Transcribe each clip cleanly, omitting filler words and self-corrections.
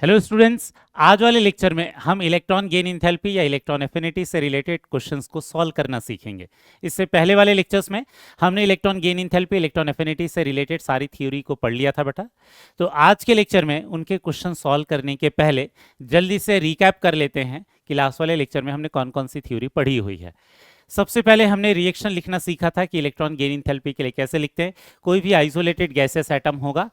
Hello students, आज वाले lecture में हम इलेक्ट्रॉन गेन इंथैल्पी या इलेक्ट्रॉन एफिनिटी से रिलेटेड क्वेश्चंस को सॉल्व करना सीखेंगे। इससे पहले वाले लेक्चर्स में हमने electron gain enthalpy electron affinity से रिलेटेड सारी थ्योरी को पढ़ लिया था बेटा। तो आज के लेक्चर में उनके क्वेश्चन सॉल्व करने के पहले जल्दी से रिकैप कर लेते हैं कि लास्ट वाले लेक्चर में हमने कौन कौन सी थ्योरी पढ़ी हुई है। सबसे पहले हमने रिएक्शन लिखना सीखा था कि इलेक्ट्रॉन गेन इंथैल्पी के लिए कैसे लिखते हैं। कोई भी आइसोलेटेड गैसेस एटम होगा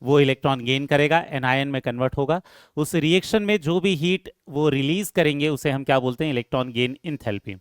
वो इलेक्ट्रॉन गेन करेगा, एनायन में कन्वर्ट होगा। उस रिएक्शन में जो भी हीट वो रिलीज करेंगे उसे हम क्या बोलते हैं, इलेक्ट्रॉन गेन इंथैल्पी।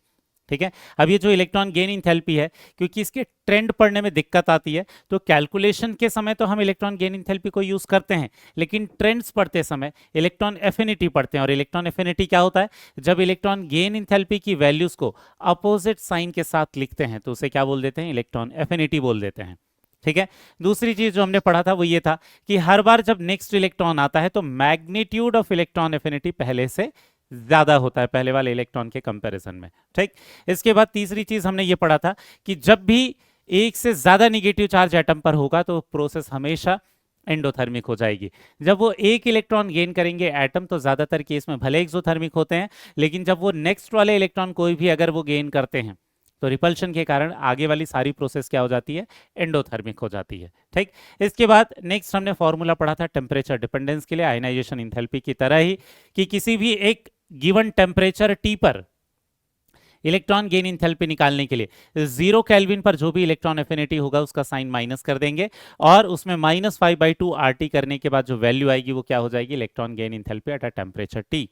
ठीक है। अब ये जो इलेक्ट्रॉन गेन इंथैल्पी है, क्योंकि इसके ट्रेंड पढ़ने में दिक्कत आती है, तो कैलकुलेशन के समय तो हम इलेक्ट्रॉन गेन इंथैल्पी को यूज करते हैं, लेकिन ट्रेंड्स पढ़ते समय इलेक्ट्रॉन एफिनिटी पढ़ते हैं। और इलेक्ट्रॉन एफिनिटी क्या होता है, जब इलेक्ट्रॉन गेन इंथैल्पी की वैल्यूज को अपोजिट साइन के साथ लिखते हैं तो उसे क्या बोल देते हैं, इलेक्ट्रॉन एफिनिटी बोल देते हैं। ठीक है। दूसरी चीज जो हमने पढ़ा था वो ये था कि हर बार जब नेक्स्ट इलेक्ट्रॉन आता है तो मैग्नीट्यूड ऑफ इलेक्ट्रॉन एफिनिटी पहले से ज्यादा होता है, पहले वाले इलेक्ट्रॉन के कंपैरिजन में। ठीक। इसके बाद तीसरी चीज हमने ये पढ़ा था कि जब भी एक से ज्यादा निगेटिव चार्ज एटम पर होगा तो प्रोसेस हमेशा एंडोथर्मिक हो जाएगी। जब वो एक इलेक्ट्रॉन गेन करेंगे एटम तो ज्यादातर केस में भले एक्सोथर्मिक होते हैं, लेकिन जब वो नेक्स्ट वाले इलेक्ट्रॉन कोई भी अगर वो गेन करते हैं तो रिपल्शन के कारण आगे वाली सारी प्रोसेस क्या हो जाती है, एंडोथर्मिक हो जाती है। ठीक। इसके बाद नेक्स्ट हमने फॉर्मूला पढ़ा था टेम्परेचर डिपेंडेंस के लिए, आयनाइजेशन इंथैल्पी की तरह ही कि किसी भी एक गिवन टेम्परेचर टी पर इलेक्ट्रॉन गेन इंथैल्पी निकालने के लिए 0 केल्विन पर जो भी इलेक्ट्रॉन एफिनिटी होगा उसका साइन माइनस कर देंगे और उसमें -5/2 RT करने के बाद जो वैल्यू आएगी वो क्या हो जाएगी, electron gain enthalpy at a temperature T.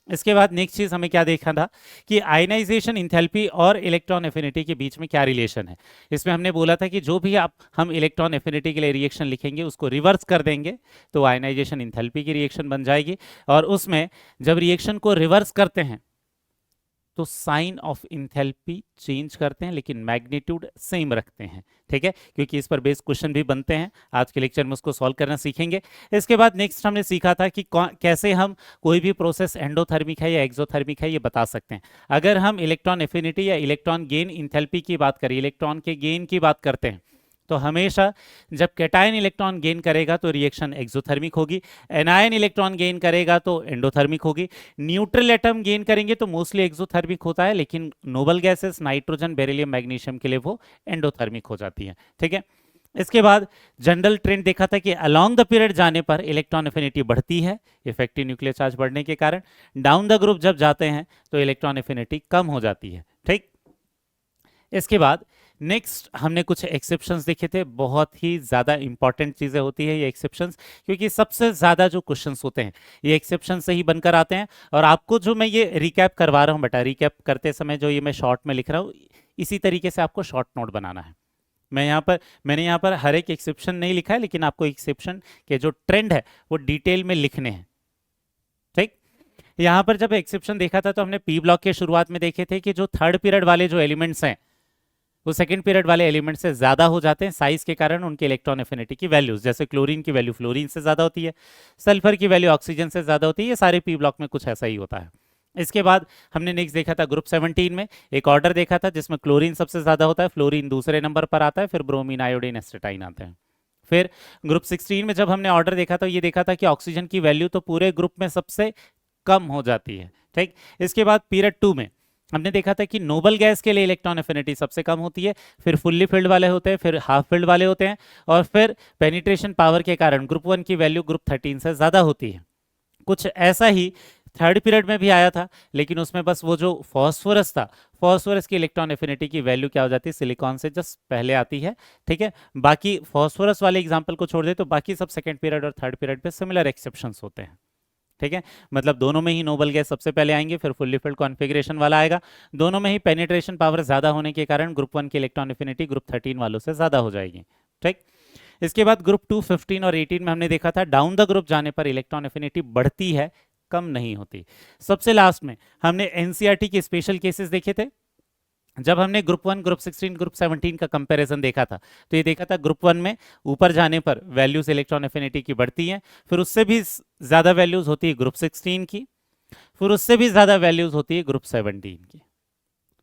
इसके बाद नेक्स्ट चीज हमें क्या देखा था कि आयनाइजेशन इंथैल्पी और इलेक्ट्रॉन एफिनिटी के बीच में क्या रिलेशन है। इसमें हमने बोला था कि जो भी हम इलेक्ट्रॉन एफिनिटी के लिए रिएक्शन लिखेंगे उसको रिवर्स कर देंगे तो आयनाइजेशन इंथैल्पी की रिएक्शन बन जाएगी। और उसमें जब रिएक्शन को रिवर्स करते हैं तो साइन ऑफ इंथैल्पी चेंज करते हैं लेकिन मैग्नीट्यूड सेम रखते हैं। ठीक है, क्योंकि इस पर बेस्ड क्वेश्चन भी बनते हैं। आज के लेक्चर में उसको सॉल्व करना सीखेंगे। इसके बाद नेक्स्ट हमने सीखा था कि कैसे हम कोई भी प्रोसेस एंडोथर्मिक है या एक्सोथर्मिक है ये बता सकते हैं। अगर हम इलेक्ट्रॉन एफिनिटी या इलेक्ट्रॉन गेन इंथैल्पी की बात करें, इलेक्ट्रॉन के गेन की बात करते हैं, तो हमेशा जब कैटायन इलेक्ट्रॉन गेन करेगा तो रिएक्शन एक्सोथर्मिक होगी, एनायन इलेक्ट्रॉन गेन करेगा तो एंडोथर्मिक होगी, न्यूट्रल एटम गेन करेंगे तो मोस्टली एक्सोथर्मिक होता है, लेकिन noble gases nitrogen, beryllium, magnesium के लिए वो एंडोथर्मिक हो जाती है। ठीक है। इसके बाद जनरल ट्रेंड देखा था कि अलोंग द पीरियड जाने पर इलेक्ट्रॉन एफिनिटी बढ़ती है इफेक्टिव न्यूक्लियर चार्ज बढ़ने के कारण, डाउन द ग्रुप जब जाते हैं तो इलेक्ट्रॉन एफिनिटी कम हो जाती है। ठीक। इसके बाद नेक्स्ट हमने कुछ एक्सेप्शंस देखे थे, बहुत ही ज़्यादा इंपॉर्टेंट चीज़ें होती है ये एक्सेप्शंस, क्योंकि सबसे ज़्यादा जो क्वेश्चंस होते हैं ये एक्सेप्शन से ही बनकर आते हैं। और आपको जो मैं ये रिकैप करवा रहा हूँ बेटा, रिकैप करते समय जो ये मैं शॉर्ट में लिख रहा हूँ इसी तरीके से आपको शॉर्ट नोट बनाना है। मैंने यहाँ पर हर एक एक्सेप्शन नहीं लिखा है, लेकिन आपको एक्सेप्शन के जो ट्रेंड है वो डिटेल में लिखने हैं। ठीक। यहाँ पर जब एक्सेप्शन देखा था तो हमने पी ब्लॉक के शुरुआत में देखे थे कि जो थर्ड पीरियड वाले जो एलिमेंट्स हैं वो सेकंड पीरियड वाले एलिमेंट से ज्यादा हो जाते हैं साइज के कारण, उनके इलेक्ट्रॉन एफिनिटी की वैल्यूज, जैसे क्लोरीन की वैल्यू फ्लोरीन से ज्यादा होती है, सल्फर की वैल्यू ऑक्सीजन से ज्यादा होती है। ये सारे पी ब्लॉक में कुछ ऐसा ही होता है। इसके बाद हमने नेक्स्ट देखा था ग्रुप 17 में एक ऑर्डर देखा था जिसमें क्लोरीन सबसे ज्यादा होता है, फ्लोरीन दूसरे नंबर पर आता है, फिर ब्रोमीन, आयोडीन, एस्टेटाइन आते हैं। फिर ग्रुप 16 में जब हमने ऑर्डर देखा था ये देखा था कि ऑक्सीजन की वैल्यू तो पूरे ग्रुप में सबसे कम हो जाती है। ठीक। इसके बाद पीरियड 2 में हमने देखा था कि नोबल गैस के लिए इलेक्ट्रॉन एफिनिटी सबसे कम होती है, फिर फुल्ली फिल्ड वाले होते हैं, फिर हाफ फिल्ड वाले होते हैं, और फिर पेनिट्रेशन पावर के कारण ग्रुप 1 की वैल्यू ग्रुप 13 से ज़्यादा होती है। कुछ ऐसा ही थर्ड पीरियड में भी आया था, लेकिन उसमें बस वो जो फॉस्फोरस था, फॉस्फोरस की इलेक्ट्रॉन एफिनिटी की वैल्यू क्या हो जाती है, सिलिकॉन से जस्ट पहले आती है। ठीक है। बाकी फॉस्फोरस वाले एग्जाम्पल को छोड़ दे तो बाकी सब सेकेंड पीरियड और थर्ड पीरियड पे सिमिलर एक्सेप्शंस होते हैं। ठीक है। मतलब दोनों में ही नोबल गैस सबसे पहले आएंगे, फिर फुल्ली फिल्ड कॉन्फ़िगरेशन वाला आएगा। दोनों में ही पेनिट्रेशन पावर ज्यादा होने के कारण ग्रुप 1 की इलेक्ट्रॉन एफिनिटी ग्रुप 13 वालों से ज्यादा हो जाएगी। ठीक। इसके बाद ग्रुप 2, 15 और 18 में हमने देखा था डाउन द ग्रुप जाने पर इलेक्ट्रॉन एफिनिटी बढ़ती है, कम नहीं होती। सबसे लास्ट में हमने एनसीईआरटी के स्पेशल केसेस देखे थे। जब हमने ग्रुप 1, ग्रुप 16, ग्रुप 17 का कंपैरिजन देखा था तो ये देखा था ग्रुप 1 में ऊपर जाने पर वैल्यूज इलेक्ट्रॉन एफिनिटी की बढ़ती हैं, फिर उससे भी ज्यादा वैल्यूज होती है ग्रुप 16 की, फिर उससे भी ज्यादा वैल्यूज होती है ग्रुप 17 की।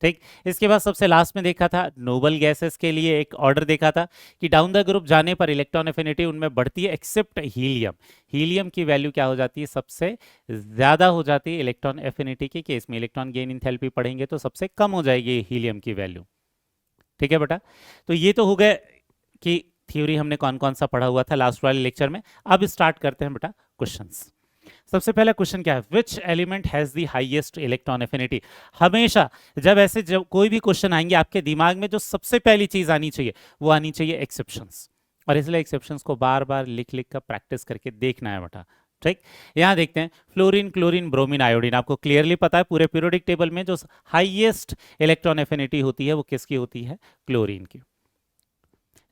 ठीक। इसके बाद सबसे लास्ट में देखा था नोबल गैसेस के लिए एक ऑर्डर देखा था कि डाउन द ग्रुप जाने पर इलेक्ट्रॉन एफिनिटी उनमें बढ़ती है एक्सेप्ट हीलियम। हीलियम की वैल्यू क्या हो जाती है, सबसे ज्यादा हो जाती है इलेक्ट्रॉन एफिनिटी के केस में। इलेक्ट्रॉन गेन इंथैल्पी पढ़ेंगे तो सबसे कम हो जाएगी हीलियम की वैल्यू। ठीक है बेटा, तो ये तो हो गए कि थ्योरी हमने कौन कौन सा पढ़ा हुआ था लास्ट वाले लेक्चर में। अब स्टार्ट करते हैं बेटा क्वेश्चंस। सबसे पहला क्वेश्चन क्या है, which element has the highest electron affinity. हमेशा जब कोई भी क्वेश्चन आएंगे आपके दिमाग में जो सबसे पहली चीज आनी चाहिए वो आनी चाहिए एक्सेप्शंस, और इसलिए एक्सेप्शंस को बार बार लिख लिख कर प्रैक्टिस करके देखना है बेटा। ठीक, यहां देखते हैं फ्लोरीन, क्लोरीन, ब्रोमीन, आयोडीन। आपको क्लियरली पता है पूरे पीरियोडिक टेबल में जो हाईएस्ट इलेक्ट्रॉन एफिनिटी होती है वो किसकी होती है, क्लोरीन की।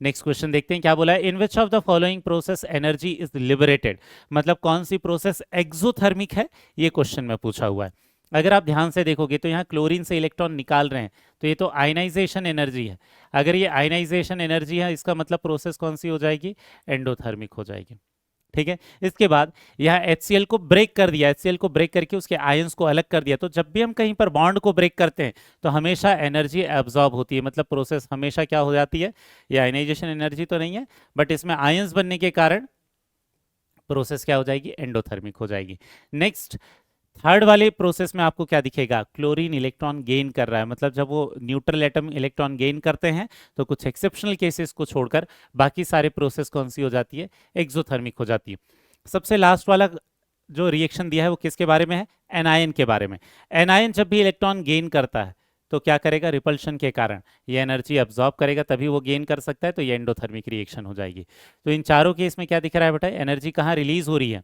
नेक्स्ट क्वेश्चन देखते हैं क्या बोला है, in which of the following process energy is liberated. मतलब कौन सी प्रोसेस एक्सोथर्मिक है, ये क्वेश्चन में पूछा हुआ है। अगर आप ध्यान से देखोगे तो यहाँ क्लोरीन से इलेक्ट्रॉन निकाल रहे हैं तो ये तो आयनाइजेशन एनर्जी है। अगर ये आयनाइजेशन एनर्जी है इसका मतलब प्रोसेस कौन सी हो जाएगी, एंडोथर्मिक हो जाएगी। ठीक है, इसके बाद यह HCl को ब्रेक कर दिया, HCl को ब्रेक करके उसके आयंस को अलग कर दिया। तो जब भी हम कहीं पर बॉन्ड को ब्रेक करते हैं तो हमेशा एनर्जी एब्जॉर्ब होती है, मतलब प्रोसेस हमेशा क्या हो जाती है, ये आयनाइजेशन एनर्जी तो नहीं है बट इसमें आयंस बनने के कारण प्रोसेस क्या हो जाएगी, एंडोथर्मिक हो जाएगी। नेक्स्ट थर्ड वाले प्रोसेस में आपको क्या दिखेगा, क्लोरीन इलेक्ट्रॉन गेन कर रहा है। मतलब जब वो न्यूट्रल एटम इलेक्ट्रॉन गेन करते हैं तो कुछ एक्सेप्शनल केसेस को छोड़कर बाकी सारे प्रोसेस कौन सी हो जाती है, एक्सोथर्मिक हो जाती है। सबसे लास्ट वाला जो रिएक्शन दिया है वो किसके बारे में है, एनायन के बारे में। एनायन जब भी इलेक्ट्रॉन गेन करता है तो क्या करेगा, रिपल्शन के कारण ये एनर्जी अब्जॉर्ब करेगा तभी वो गेन कर सकता है, तो ये एंडोथर्मिक रिएक्शन हो जाएगी। तो इन चारों केस में क्या दिख रहा है बेटा, एनर्जी कहाँ रिलीज हो रही है,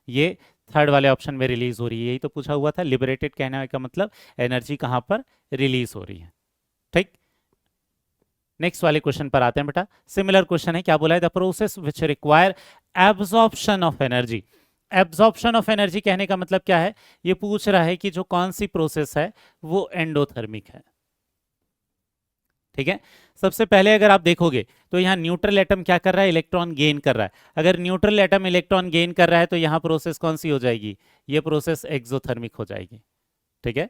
ये थर्ड वाले ऑप्शन में रिलीज हो रही है। यही तो पूछा हुआ था, लिबरेटेड कहने का मतलब एनर्जी कहां पर रिलीज हो रही है। ठीक, नेक्स्ट वाले क्वेश्चन पर आते हैं बेटा। सिमिलर क्वेश्चन है, क्या बोला है, the process which require absorption of energy. Absorption of energy कहने का मतलब क्या है, ये पूछ रहा है कि जो कौन सी प्रोसेस है वो एंडोथर्मिक है। ठीक है, सबसे पहले अगर आप देखोगे तो यहाँ न्यूट्रल एटम क्या कर रहा है, इलेक्ट्रॉन गेन कर रहा है। अगर न्यूट्रल एटम इलेक्ट्रॉन गेन कर रहा है तो यहाँ प्रोसेस कौन सी हो जाएगी, ये प्रोसेस एक्सोथर्मिक हो जाएगी। ठीक है,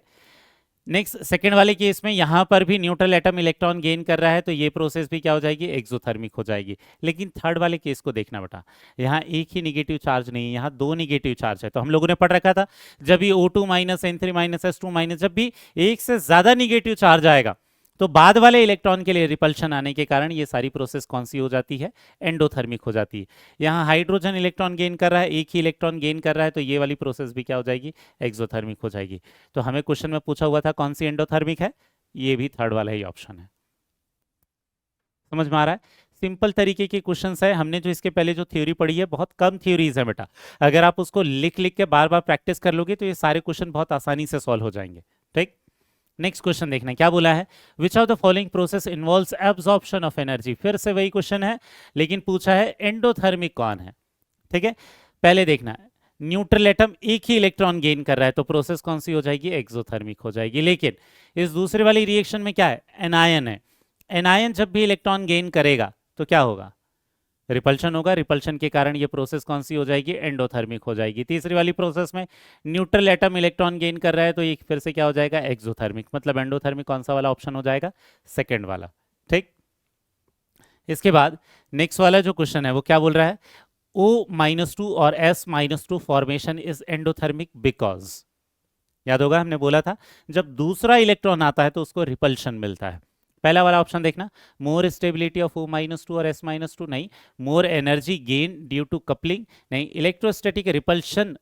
नेक्स्ट सेकेंड वाले केस में यहाँ पर भी न्यूट्रल एटम इलेक्ट्रॉन गेन कर रहा है तो ये प्रोसेस भी क्या हो जाएगी, एक्सोथर्मिक हो जाएगी। लेकिन थर्ड वाले केस को देखना बेटा, यहाँ एक ही निगेटिव चार्ज नहीं है, यहाँ दो निगेटिव चार्ज है। तो हम लोगों ने पढ़ रखा था जब भी O2 minus N3 minus S2 minus, जब भी एक से ज्यादा निगेटिव चार्ज आएगा तो बाद वाले इलेक्ट्रॉन के लिए रिपल्शन आने के कारण ये सारी प्रोसेस कौन सी हो जाती है, एंडोथर्मिक हो जाती है। यहाँ हाइड्रोजन इलेक्ट्रॉन गेन कर रहा है, एक ही इलेक्ट्रॉन गेन कर रहा है तो ये वाली प्रोसेस भी क्या हो जाएगी, एक्सोथर्मिक हो जाएगी। तो हमें क्वेश्चन में पूछा हुआ था कौन सी एंडोथर्मिक है, ये भी थर्ड वाला ही ऑप्शन है। समझ में आ रहा है, सिंपल तरीके के क्वेश्चंस है। हमने जो इसके पहले जो थ्योरी पढ़ी है बहुत कम थ्योरीज है बेटा, अगर आप उसको लिख लिख के बार बार प्रैक्टिस कर लोगे तो ये सारे क्वेश्चन बहुत आसानी से सॉल्व हो जाएंगे। ठीक, नेक्स्ट क्वेश्चन देखना क्या बोला है, which of the following process involves absorption of energy. फिर से वही क्वेश्चन है लेकिन पूछा है एंडोथर्मिक कौन है। ठीक है, पहले देखना है न्यूट्रल एटम एक ही इलेक्ट्रॉन गेन कर रहा है तो प्रोसेस कौन सी हो जाएगी, एक्सोथर्मिक हो जाएगी। लेकिन इस दूसरे वाली रिएक्शन में क्या है, एनायन है। एनायन जब भी इलेक्ट्रॉन गेन करेगा तो क्या होगा, रिपल्शन होगा। रिपल्शन के कारण ये प्रोसेस कौन सी हो जाएगी, एंडोथर्मिक हो जाएगी। तीसरी वाली प्रोसेस में न्यूट्रल एटम इलेक्ट्रॉन गेन कर रहा है तो ये फिर से क्या हो जाएगा, एक्सोथर्मिक। मतलब एंडोथर्मिक कौन सा वाला ऑप्शन हो जाएगा, सेकंड वाला। ठीक, इसके बाद नेक्स्ट वाला जो क्वेश्चन है वो क्या बोल रहा है, O-2 और S-2 formation is endothermic because. याद होगा हमने बोला था जब दूसरा इलेक्ट्रॉन आता है तो उसको रिपल्शन मिलता है। पहला वाला ऑप्शन देखना, मोर स्टेबिलिटी ऑफ O-2 और S-2 नहीं, more energy gain due to coupling नहीं, इलेक्ट्रोस्टैटिक रिपल्शन,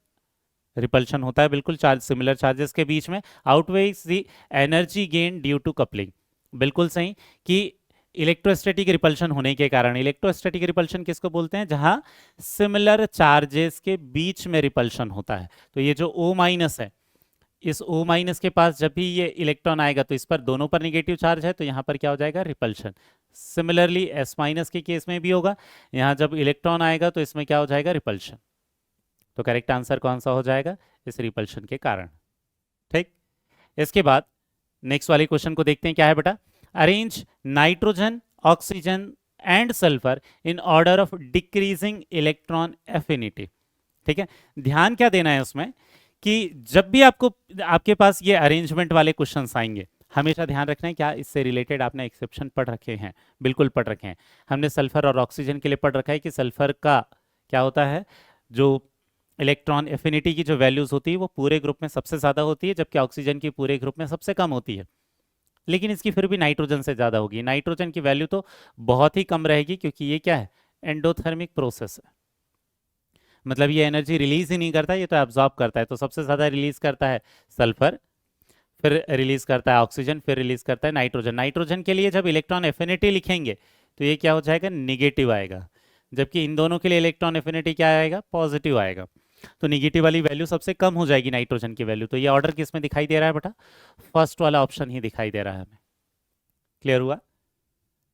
रिपल्शन होता है बिल्कुल चार्ज, सिमिलर चार्जेस के बीच में, outweighs the energy gain due to coupling. बिल्कुल सही कि इलेक्ट्रोस्टैटिक रिपल्शन होने के कारण। इलेक्ट्रोस्टैटिक रिपल्शन किसको बोलते हैं, जहां सिमिलर चार्जेस के बीच में रिपल्शन होता है। तो ये जो O- है, इस O- के पास जब भी ये इलेक्ट्रॉन आएगा तो इस पर दोनों पर नेगेटिव चार्ज है तो यहाँ पर क्या हो जाएगा, रिपल्शन। सिमिलरली S- के केस में भी होगा, यहाँ जब इलेक्ट्रॉन आएगा तो इसमें क्या हो जाएगा, रिपल्शन। तो करेक्ट आंसर कौन सा हो जाएगा, इस रिपल्शन के कारण। ठीक, इसके बाद नेक्स्ट वाले क्वेश्चन को देखते हैं क्या है बेटा, arrange nitrogen, oxygen and sulphur in order of decreasing electron affinity. ठीक है, ध्यान क्या देना है उसमें कि जब भी आपको आपके पास ये अरेंजमेंट वाले क्वेश्चंस आएंगे हमेशा ध्यान रखना है, क्या इससे रिलेटेड आपने एक्सेप्शन पढ़ रखे हैं? बिल्कुल पढ़ रखे हैं। हमने सल्फर और ऑक्सीजन के लिए पढ़ रखा है कि सल्फर का क्या होता है, जो इलेक्ट्रॉन एफिनिटी की जो वैल्यूज होती है वो पूरे ग्रुप में सबसे ज़्यादा होती है, जबकि ऑक्सीजन की पूरे ग्रुप में सबसे कम होती है। लेकिन इसकी फिर भी नाइट्रोजन से ज़्यादा होगी। नाइट्रोजन की वैल्यू तो बहुत ही कम रहेगी, क्योंकि ये क्या है, एंडोथर्मिक प्रोसेस है। मतलब ये एनर्जी रिलीज ही नहीं करता, ये तो एब्जॉर्ब करता है। तो सबसे ज़्यादा रिलीज करता है सल्फर, फिर रिलीज करता है ऑक्सीजन, फिर रिलीज करता है नाइट्रोजन। नाइट्रोजन के लिए जब इलेक्ट्रॉन एफिनिटी लिखेंगे तो ये क्या हो जाएगा, निगेटिव आएगा, जबकि इन दोनों के लिए इलेक्ट्रॉन एफिनिटी क्या आएगा, पॉजिटिव आएगा। तो निगेटिव वाली वैल्यू सबसे कम हो जाएगी नाइट्रोजन की वैल्यू। तो ये ऑर्डर किस में दिखाई दे रहा है बेटा, फर्स्ट वाला ऑप्शन ही दिखाई दे रहा है हमें। क्लियर हुआ?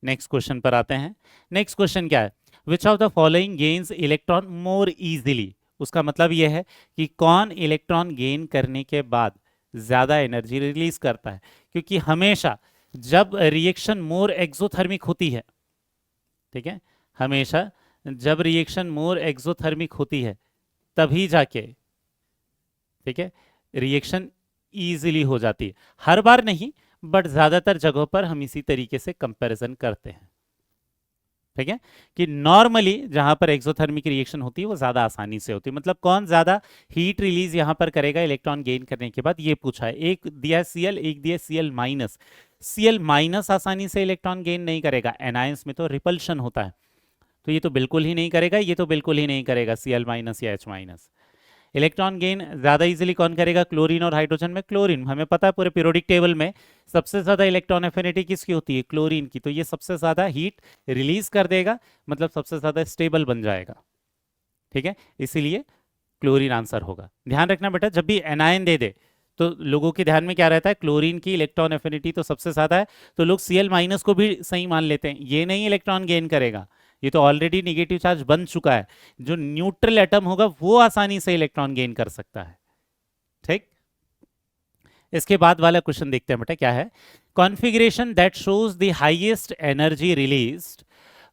नेक्स्ट क्वेश्चन पर आते हैं। नेक्स्ट क्वेश्चन क्या है, which of the following gains electron more easily. उसका मतलब यह है कि कौन इलेक्ट्रॉन गेन करने के बाद ज्यादा एनर्जी रिलीज करता है। क्योंकि हमेशा जब रिएक्शन मोर एक्सोथर्मिक होती है, ठीक है, हमेशा जब रिएक्शन मोर एक्सोथर्मिक होती है तभी जाके, ठीक है, रिएक्शन इजीली हो जाती है। हर बार नहीं, बट ज्यादातर जगहों पर हम इसी तरीके से कंपैरिजन करते हैं। ठीक है, कि नॉर्मली जहां पर एक्सोथर्मिक रिएक्शन होती है वो ज्यादा आसानी से होती है। मतलब कौन ज्यादा हीट रिलीज यहां पर करेगा इलेक्ट्रॉन गेन करने के बाद, ये पूछा है। एक दिया Cl, एक दिया Cl माइनस। Cl माइनस आसानी से इलेक्ट्रॉन गेन नहीं करेगा, एनायंस में तो रिपल्शन होता है, तो ये तो बिल्कुल ही नहीं करेगा, ये तो बिल्कुल ही नहीं करेगा Cl माइनस या H माइनस। इलेक्ट्रॉन गेन ज्यादा इजीली कौन करेगा, क्लोरीन और हाइड्रोजन में। क्लोरीन, हमें पता है पूरे पीरियोडिक टेबल में सबसे ज्यादा इलेक्ट्रॉन एफिनिटी किसकी होती है, क्लोरीन की। तो ये सबसे ज्यादा हीट रिलीज कर देगा, मतलब सबसे ज्यादा स्टेबल बन जाएगा। ठीक है, इसीलिए क्लोरीन आंसर होगा। ध्यान रखना बेटा, जब भी एनायन दे दे तो लोगों के ध्यान में क्या रहता है, क्लोरीन की इलेक्ट्रॉन एफिनिटी तो सबसे ज्यादा है, तो लोग Cl माइनस को भी सही मान लेते हैं। ये नहीं इलेक्ट्रॉन गेन करेगा, ये तो ऑलरेडी निगेटिव चार्ज बन चुका है। जो न्यूट्रल एटम होगा वो आसानी से इलेक्ट्रॉन गेन कर सकता है। ठीक, इसके बाद वाला क्वेश्चन देखते हैं बेटा, क्या है, configuration that shows the highest energy released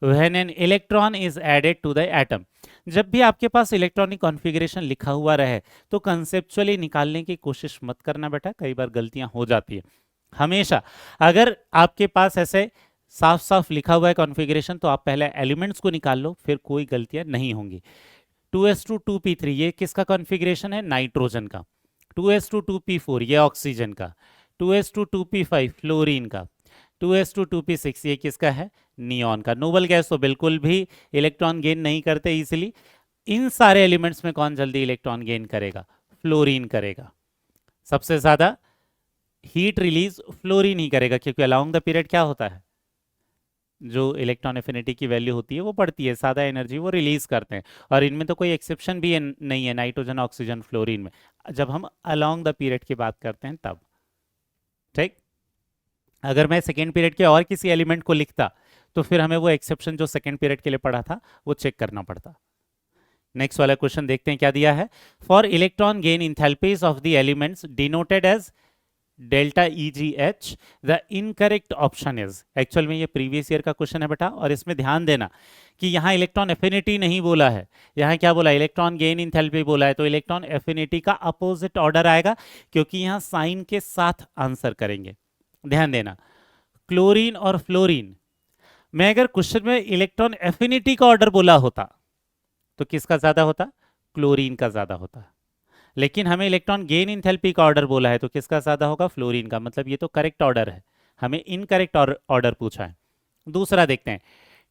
when an electron is added to the atom. जब भी आपके पास इलेक्ट्रॉनिक कॉन्फ़िगरेशन लिखा हुआ रहे तो कंसेप्चुअली निकालने की कोशिश मत करना बेटा, कई बार गलतियां हो जाती है। हमेशा अगर आपके पास ऐसे साफ साफ लिखा हुआ है कॉन्फ़िगरेशन, तो आप पहले एलिमेंट्स को निकाल लो, फिर कोई गलतियां नहीं होंगी। 2s2 2p3 ये किसका कॉन्फ़िगरेशन है, नाइट्रोजन का। 2s2 2p4 ये ऑक्सीजन का। 2s2 2p5 फ्लोरीन का। 2s2 2p6 ये किसका है, नियॉन का। नोबल गैस तो बिल्कुल भी इलेक्ट्रॉन गेन नहीं करते इजीली। इन सारे एलिमेंट्स में कौन जल्दी इलेक्ट्रॉन गेन करेगा, फ्लोरीन करेगा। सबसे ज्यादा हीट रिलीज फ्लोरीन ही करेगा, क्योंकि अलोंग द पीरियड क्या होता है, जो इलेक्ट्रॉन एफिनिटी की वैल्यू होती है वो बढ़ती है, ज्यादा एनर्जी वो रिलीज करते हैं। और इनमें तो कोई एक्सेप्शन भी नहीं है, नाइट्रोजन, ऑक्सीजन, फ्लोरीन में, जब हम अलोंग द पीरियड की बात करते हैं तब। ठीक, अगर मैं सेकेंड पीरियड के और किसी एलिमेंट को लिखता तो फिर हमें वो एक्सेप्शन जो सेकेंड पीरियड के लिए पढ़ा था वो चेक करना पड़ता। नेक्स्ट वाला क्वेश्चन देखते हैं क्या दिया है, for electron gain enthalpies of the elements denoted as delta EgH the incorrect option is. Actual में ये प्रीवियस ईयर का क्वेश्चन है बेटा, और इसमें ध्यान देना कि यहाँ इलेक्ट्रॉन एफिनिटी नहीं बोला है, यहाँ क्या बोला, इलेक्ट्रॉन गेन इंथैल्पी बोला है। तो इलेक्ट्रॉन एफिनिटी का अपोजिट ऑर्डर आएगा, क्योंकि यहाँ साइन के साथ आंसर करेंगे। ध्यान देना, क्लोरीन और फ्लोरीन में अगर क्वेश्चन में इलेक्ट्रॉन एफिनिटी का ऑर्डर बोला होता तो किसका ज्यादा होता, क्लोरीन का ज्यादा होता। लेकिन हमें इलेक्ट्रॉन गेन इंथैल्पी का ऑर्डर बोला है, तो किसका ज्यादा होगा, फ्लोरीन का। मतलब ये तो करेक्ट ऑर्डर है, हमें इनकरेक्ट ऑर्डर पूछा है। दूसरा देखते हैं,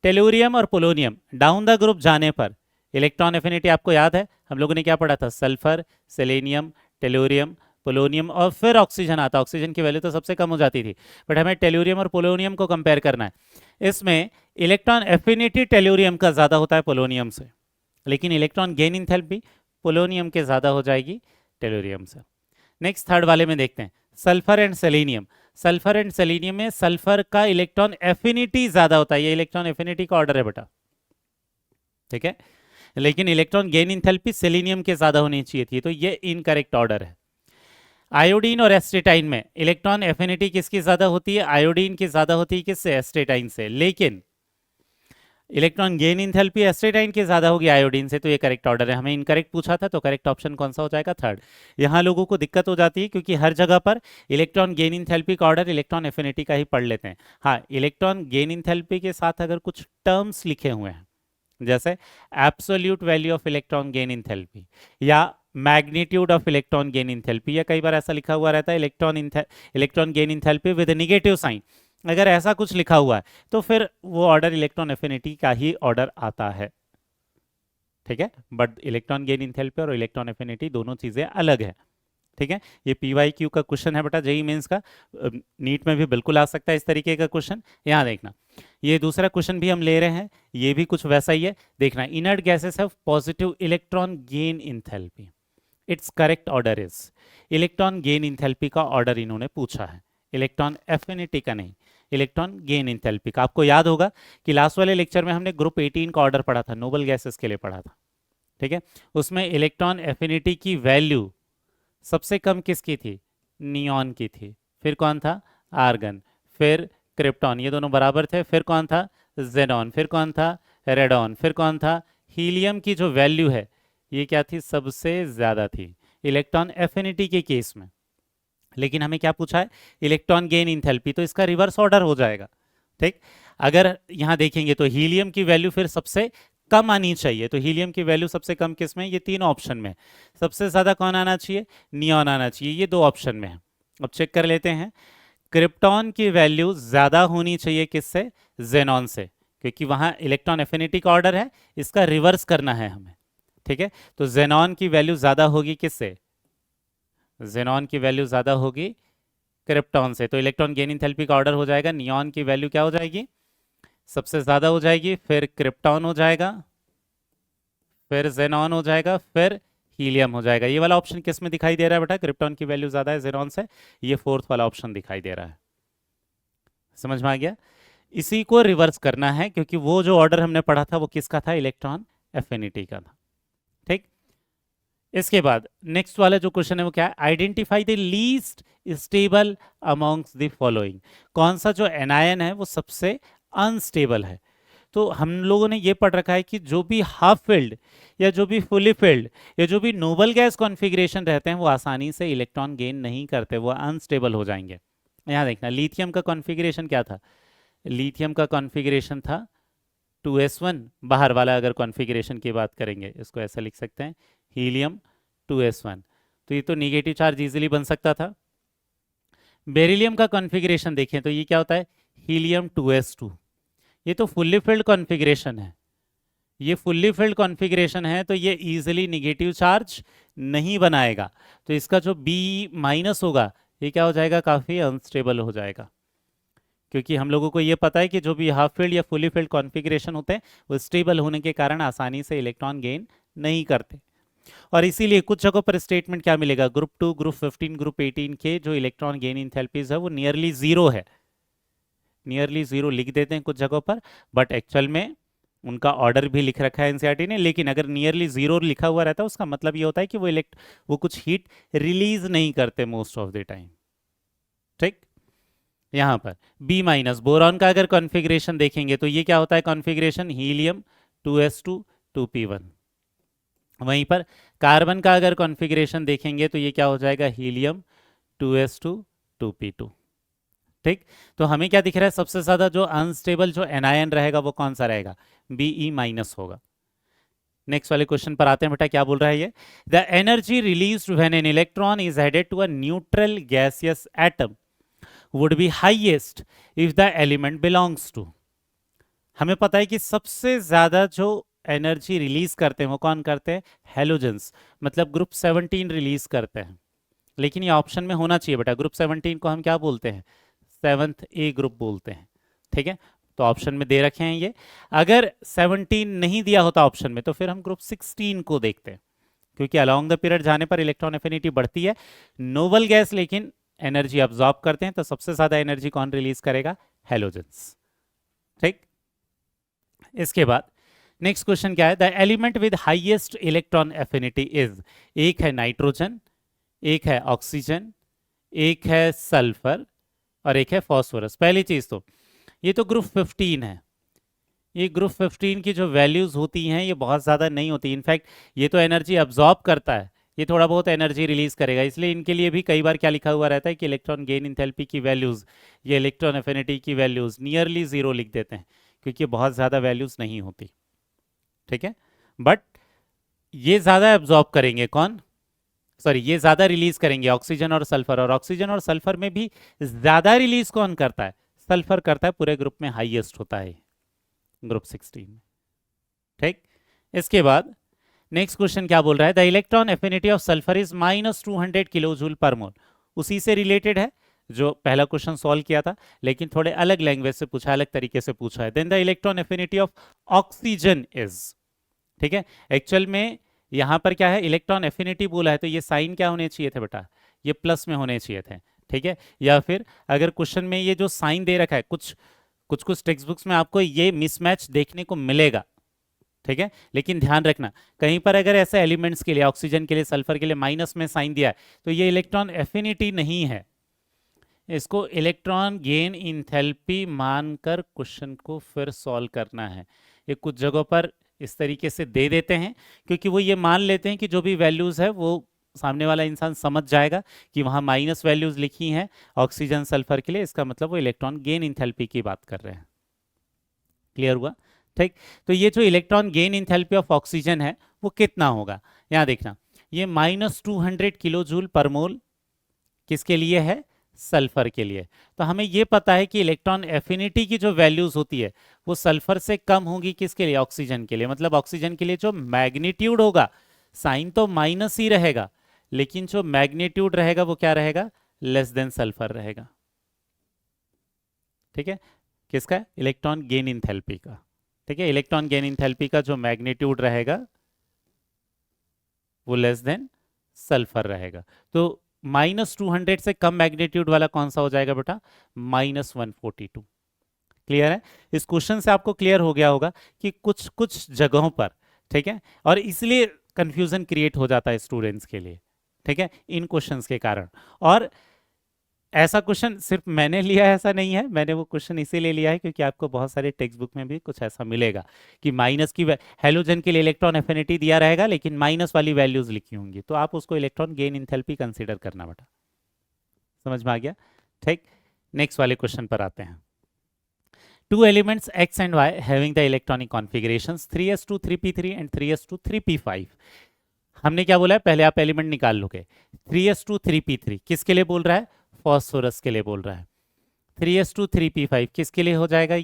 टेलुरियम और पोलोनियम डाउन द ग्रुप जाने पर इलेक्ट्रॉन एफिनिटी आपको याद है, हम लोगों ने क्या पढ़ा था, सल्फर, सेलेनियम, टेलुरियम, पोलोनियम और फिर ऑक्सीजन आता। ऑक्सीजन की वैल्यू तो सबसे कम हो जाती थी, बट हमें टेलुरियम और पोलोनियम को कंपेयर करना है। इसमें इलेक्ट्रॉन एफिनिटी टेलुरियम का ज्यादा होता है पोलोनियम से, लेकिन इलेक्ट्रॉन गेन इंथैल्पी पोलोनियम के ज्यादा हो जाएगी टेलुरियम से। नेक्स्ट थर्ड वाले में देखते हैं, sulphur and selenium. Sulphur and selenium में सल्फर का इलेक्ट्रॉन एफिनिटी ज्यादा होता है, ये इलेक्ट्रॉन एफिनिटी का ऑर्डर है बेटा, ठीक है, लेकिन इलेक्ट्रॉन गेन इंथैल्पी सेलेनियम के ज्यादा होनी चाहिए थी, तो ये इनकरेक्ट ऑर्डर है। आयोडीन और एस्टेटाइन में इलेक्ट्रॉन एफिनिटी किसकी ज्यादा होती है, आयोडीन की ज्यादा होती है, किससे, एस्टेटाइन से। लेकिन इलेक्ट्रॉन गेन इंथैल्पी एस्टेटाइन की ज्यादा होगी आयोडीन से, तो ये करेक्ट ऑर्डर है। हमें इनकरेक्ट पूछा था, तो करेक्ट ऑप्शन कौन सा हो जाएगा? थर्ड। यहाँ लोगों को दिक्कत हो जाती है क्योंकि हर जगह पर इलेक्ट्रॉन गेन इंथैल्पी का ऑर्डर इलेक्ट्रॉन एफिनिटी का ही पढ़ लेते हैं। हाँ, इलेक्ट्रॉन गेन इंथैल्पी के साथ अगर कुछ टर्म्स लिखे हुए हैं, जैसे absolute value of electron gain enthalpy या magnitude of electron gain enthalpy, या कई बार ऐसा लिखा हुआ रहता है electron gain enthalpy with negative sign, अगर ऐसा कुछ लिखा हुआ है तो फिर वो ऑर्डर इलेक्ट्रॉन एफिनिटी का ही ऑर्डर आता है। ठीक है, बट इलेक्ट्रॉन गेन इंथैल्पी और इलेक्ट्रॉन एफिनिटी दोनों चीजें अलग है। ठीक है, ये PYQ का क्वेश्चन है बेटा, जेई मेंस का। नीट में भी बिल्कुल आ सकता है इस तरीके का क्वेश्चन। यहाँ देखना, ये दूसरा क्वेश्चन भी हम ले रहे हैं, ये भी कुछ वैसा ही है। देखना, inert gases have positive electron gain enthalpy, it's correct order is. Electron gain enthalpy का ऑर्डर इन्होंने पूछा है, इलेक्ट्रॉन एफिनिटी का नहीं, इलेक्ट्रॉन गेन इंथैल्पी का। आपको याद होगा कि लास्ट वाले लेक्चर में हमने ग्रुप 18 का ऑर्डर पढ़ा था, नोबल गैसेस के लिए पढ़ा था। ठीक है, उसमें इलेक्ट्रॉन एफिनिटी की वैल्यू सबसे कम किसकी थी? नियॉन की थी। फिर कौन था? आर्गन। फिर क्रिप्टॉन, ये दोनों बराबर थे। फिर कौन था? जेनॉन। फिर कौन था? रेडॉन। फिर कौन था? हीलियम की जो वैल्यू है ये क्या थी? सबसे ज्यादा थी इलेक्ट्रॉन एफिनिटी के केस में। लेकिन हमें क्या पूछा है? इलेक्ट्रॉन गेन इंथैल्पी, तो इसका रिवर्स ऑर्डर हो जाएगा। ठीक, अगर यहां देखेंगे तो हीलियम की वैल्यू फिर सबसे कम आनी चाहिए, तो हीलियम की वैल्यू सबसे कम किस में? ये तीनों ऑप्शन में। सबसे ज्यादा कौन आना चाहिए? नियॉन आना चाहिए, ये दो ऑप्शन में है। अब चेक कर लेते हैं, क्रिप्टॉन की वैल्यू ज्यादा होनी चाहिए किससे? जेनॉन से, क्योंकि वहां इलेक्ट्रॉन एफिनिटी का ऑर्डर है, इसका रिवर्स करना है हमें। ठीक है, तो जेनॉन की वैल्यू ज्यादा होगी किससे? जेनॉन की वैल्यू ज्यादा होगी क्रिप्टॉन से, तो इलेक्ट्रॉन गेन इंथैल्पी का ऑर्डर हो जाएगा, नियॉन की वैल्यू क्या हो जाएगी? सबसे ज्यादा हो जाएगी, फिर क्रिप्टॉन हो जाएगा, फिर जेनॉन हो जाएगा, फिर हीलियम हो जाएगा। ये वाला ऑप्शन किस में दिखाई दे रहा है बेटा? क्रिप्टॉन की वैल्यू ज्यादा है जेनॉन से, ये फोर्थ वाला ऑप्शन दिखाई दे रहा है। समझ में आ गया? इसी को रिवर्स करना है, क्योंकि वो जो ऑर्डर हमने पढ़ा था वो किसका था? इलेक्ट्रॉन एफिनिटी का था। ठीक, इसके बाद नेक्स्ट वाला जो क्वेश्चन है वो क्या है? Identify the least stable amongst the following. कौन सा जो एनायन है वो सबसे अनस्टेबल है? तो हम लोगों ने ये पढ़ रखा है कि जो भी हाफ फिल्ड या जो भी फुली फिल्ड या जो भी नोबल गैस कॉन्फ़िगरेशन रहते हैं वो आसानी से इलेक्ट्रॉन गेन नहीं करते, वो अनस्टेबल हो जाएंगे। यहाँ देखना, लिथियम का कॉन्फ़िगरेशन क्या था? लिथियम का कॉन्फ़िगरेशन था 2s1, बाहर वाला अगर कॉन्फ़िगरेशन की बात करेंगे इसको ऐसा लिख सकते हैं, हीलियम 2s1, तो ये तो निगेटिव चार्ज इजीली बन सकता था। बेरिलियम का कॉन्फ़िगरेशन देखें तो ये क्या होता है? हीलियम 2s2, ये तो फुल्ली फिल्ड कॉन्फ़िगरेशन है, ये फुल्ली फिल्ड कॉन्फ़िगरेशन है, तो ये इजीली निगेटिव चार्ज नहीं बनाएगा, तो इसका जो B- होगा ये क्या हो जाएगा? काफ़ी अनस्टेबल हो जाएगा, क्योंकि हम लोगों को ये पता है कि जो भी हाफ फील्ड या फुली फील्ड कॉन्फ़िगरेशन होते हैं वो स्टेबल होने के कारण आसानी से इलेक्ट्रॉन गेन नहीं करते। और इसीलिए कुछ जगहों पर स्टेटमेंट क्या मिलेगा? ग्रुप 2, ग्रुप 15, ग्रुप 18 के जो इलेक्ट्रॉन गेन इंथैल्पीज है वो नियरली जीरो है, नियरली जीरो लिख देते हैं कुछ जगहों पर, बट एक्चुअल में उनका ऑर्डर भी लिख रखा है एनसीईआरटी ने। लेकिन अगर नियरली जीरो लिखा हुआ रहता है उसका मतलब ये होता है कि वो कुछ हीट रिलीज नहीं करते मोस्ट ऑफ द टाइम। ठीक, यहाँ पर B-, बोरॉन का अगर कॉन्फ़िगरेशन देखेंगे तो ये क्या होता है? Configuration helium 2s2 2p1। वहीं पर कार्बन का अगर कॉन्फ़िगरेशन देखेंगे तो ये क्या हो जाएगा? Helium 2s2 2p2। ठीक, तो हमें क्या दिख रहा है? सबसे ज्यादा जो अनस्टेबल जो एनायन रहेगा वो कौन सा रहेगा? Be- होगा। नेक्स्ट वाले क्वेश्चन पर आते हैं बेटा, क्या बोल रहा है ये? The energy released when an electron is added to a neutral gaseous atom would be highest if the element belongs to। हमें पता है कि सबसे ज्यादा जो एनर्जी रिलीज करते हैं वो कौन करते हैं? हेलोजेंस, मतलब ग्रुप 17 रिलीज करते हैं। लेकिन ये ऑप्शन में होना चाहिए बेटा, ग्रुप 17 को हम क्या बोलते हैं? 7th A ग्रुप बोलते हैं। ठीक है, तो ऑप्शन में दे रखे हैं ये। अगर 17 नहीं दिया होता ऑप्शन में तो फिर हम ग्रुप 16 को देखते हैं, क्योंकि अलोंग द पीरियड जाने पर इलेक्ट्रॉन एफिनिटी बढ़ती है, नोबल गैस लेकिन एनर्जी अब्सॉर्ब करते हैं, तो सबसे ज्यादा एनर्जी कौन रिलीज करेगा? हेलोजेंस। ठीक, इसके बाद नेक्स्ट क्वेश्चन क्या है? The element with highest electron affinity is. एक है नाइट्रोजन, एक है ऑक्सीजन, एक है सल्फर और एक है फॉस्फोरस। पहली चीज तो ये तो ग्रुप 15 है, ये ग्रुप 15 की जो वैल्यूज होती हैं ये बहुत ज़्यादा नहीं होती, इनफैक्ट ये तो एनर्जी अब्जॉर्ब करता है, ये थोड़ा बहुत एनर्जी रिलीज करेगा, इसलिए इनके लिए भी कई बार क्या लिखा हुआ रहता है कि इलेक्ट्रॉन गेन इंथैल्पी की वैल्यूज, ये इलेक्ट्रॉन एफिनिटी की वैल्यूज नियरली जीरो लिख देते हैं, क्योंकि ये बहुत ज़्यादा वैल्यूज नहीं होती, ठीक है। बट ये ज़्यादा एब्जॉर्ब करेंगे कौन, सॉरी ये ज़्यादा रिलीज करेंगे ऑक्सीजन और सल्फर, और ऑक्सीजन और सल्फर में भी ज़्यादा रिलीज कौन करता है, सल्फर करता है, पूरे ग्रुप में हाईएस्ट होता है ग्रुप 16 में, ठीक। इसके बाद नेक्स्ट क्वेश्चन क्या बोल रहा है, the electron affinity of sulphur is -200 kilo joule per mole, उसी से रिलेटेड है जो पहला क्वेश्चन सॉल्व किया था, लेकिन थोड़े अलग लैंग्वेज से पूछा, अलग तरीके से पूछा है। Then the electron affinity of oxygen is, ठीक है। एक्चुअल में यहां पर क्या है, इलेक्ट्रॉन एफिनिटी बोला है तो ये साइन क्या होने चाहिए थे बेटा, ये प्लस में होने चाहिए थे, ठीक है। या फिर अगर क्वेश्चन में ये जो साइन दे रखा है, कुछ कुछ टेक्स्ट बुक्स में आपको ये मिसमैच देखने को मिलेगा, ठीक है। लेकिन ध्यान रखना कहीं पर अगर ऐसे एलिमेंट्स के लिए, ऑक्सीजन के लिए, सल्फर के लिए माइनस में साइन दिया है तो ये इलेक्ट्रॉन एफिनिटी नहीं है, इसको इलेक्ट्रॉन गेन इंथैल्पी मानकर क्वेश्चन को फिर सॉल्व करना है। ये कुछ जगहों पर इस तरीके से दे देते हैं क्योंकि वो ये मान लेते हैं कि जो भी वैल्यूज है वो सामने वाला इंसान समझ जाएगा कि वहाँ माइनस वैल्यूज लिखी हैं ऑक्सीजन सल्फर के लिए, इसका मतलब वो इलेक्ट्रॉन गेन इंथैल्पी की बात कर रहे हैं। क्लियर हुआ, ठीक। तो ये जो electron gain enthalpy of oxygen है वो कितना होगा, यहाँ देखना, ये -200 किलो जूल पर मोल किसके लिए है, सल्फर के लिए। तो हमें ये पता है कि इलेक्ट्रॉन एफिनिटी की जो वैल्यूज होती है वो सल्फर से कम होगी किसके लिए, ऑक्सीजन के लिए। मतलब ऑक्सीजन के लिए जो मैग्नीट्यूड होगा, साइन तो माइनस ही रहेगा लेकिन जो मैग्नीट्यूड रहेगा वो क्या रहेगा, लेस देन सल्फर रहेगा, ठीक है। किसका, इलेक्ट्रॉन गेन इंथैल्पी का, ठीक है। इलेक्ट्रॉन गेन इंथैल्पी का जो मैग्नीट्यूड रहेगा वो लेस देन सल्फर रहेगा। तो -200 से कम मैग्नीट्यूड वाला कौन सा हो जाएगा बेटा, -142। क्लियर है, इस क्वेश्चन से आपको क्लियर हो गया होगा कि कुछ कुछ जगहों पर, ठीक है, और इसलिए कंफ्यूजन क्रिएट हो जाता है स्टूडेंट्स के लिए, ठीक है, इन क्वेश्चंस के कारण। और ऐसा क्वेश्चन सिर्फ मैंने लिया है ऐसा नहीं है, मैंने वो क्वेश्चन इसीलिए लिया है क्योंकि आपको बहुत सारे टेक्स्ट बुक में भी कुछ ऐसा मिलेगा कि माइनस की हेलोजन के लिए इलेक्ट्रॉन एफिनिटी दिया रहेगा लेकिन माइनस वाली वैल्यूज लिखी होंगी, तो आप उसको इलेक्ट्रॉन गेन इंथैल्पी कंसीडर करना बेटा। समझ में आ गया, ठीक। नेक्स्ट वाले क्वेश्चन पर आते हैं। Two elements x and y having the electronic configurations 3s2 3p3 and 3s2 3p5। हमने क्या बोला है, पहले आप एलिमेंट निकाल लोगे। 3s2 3p3 किसके लिए बोल रहा है, फॉस्फोरस के लिए बोल रहा है। 3s2 3p5 किसके लिए हो जाएगा,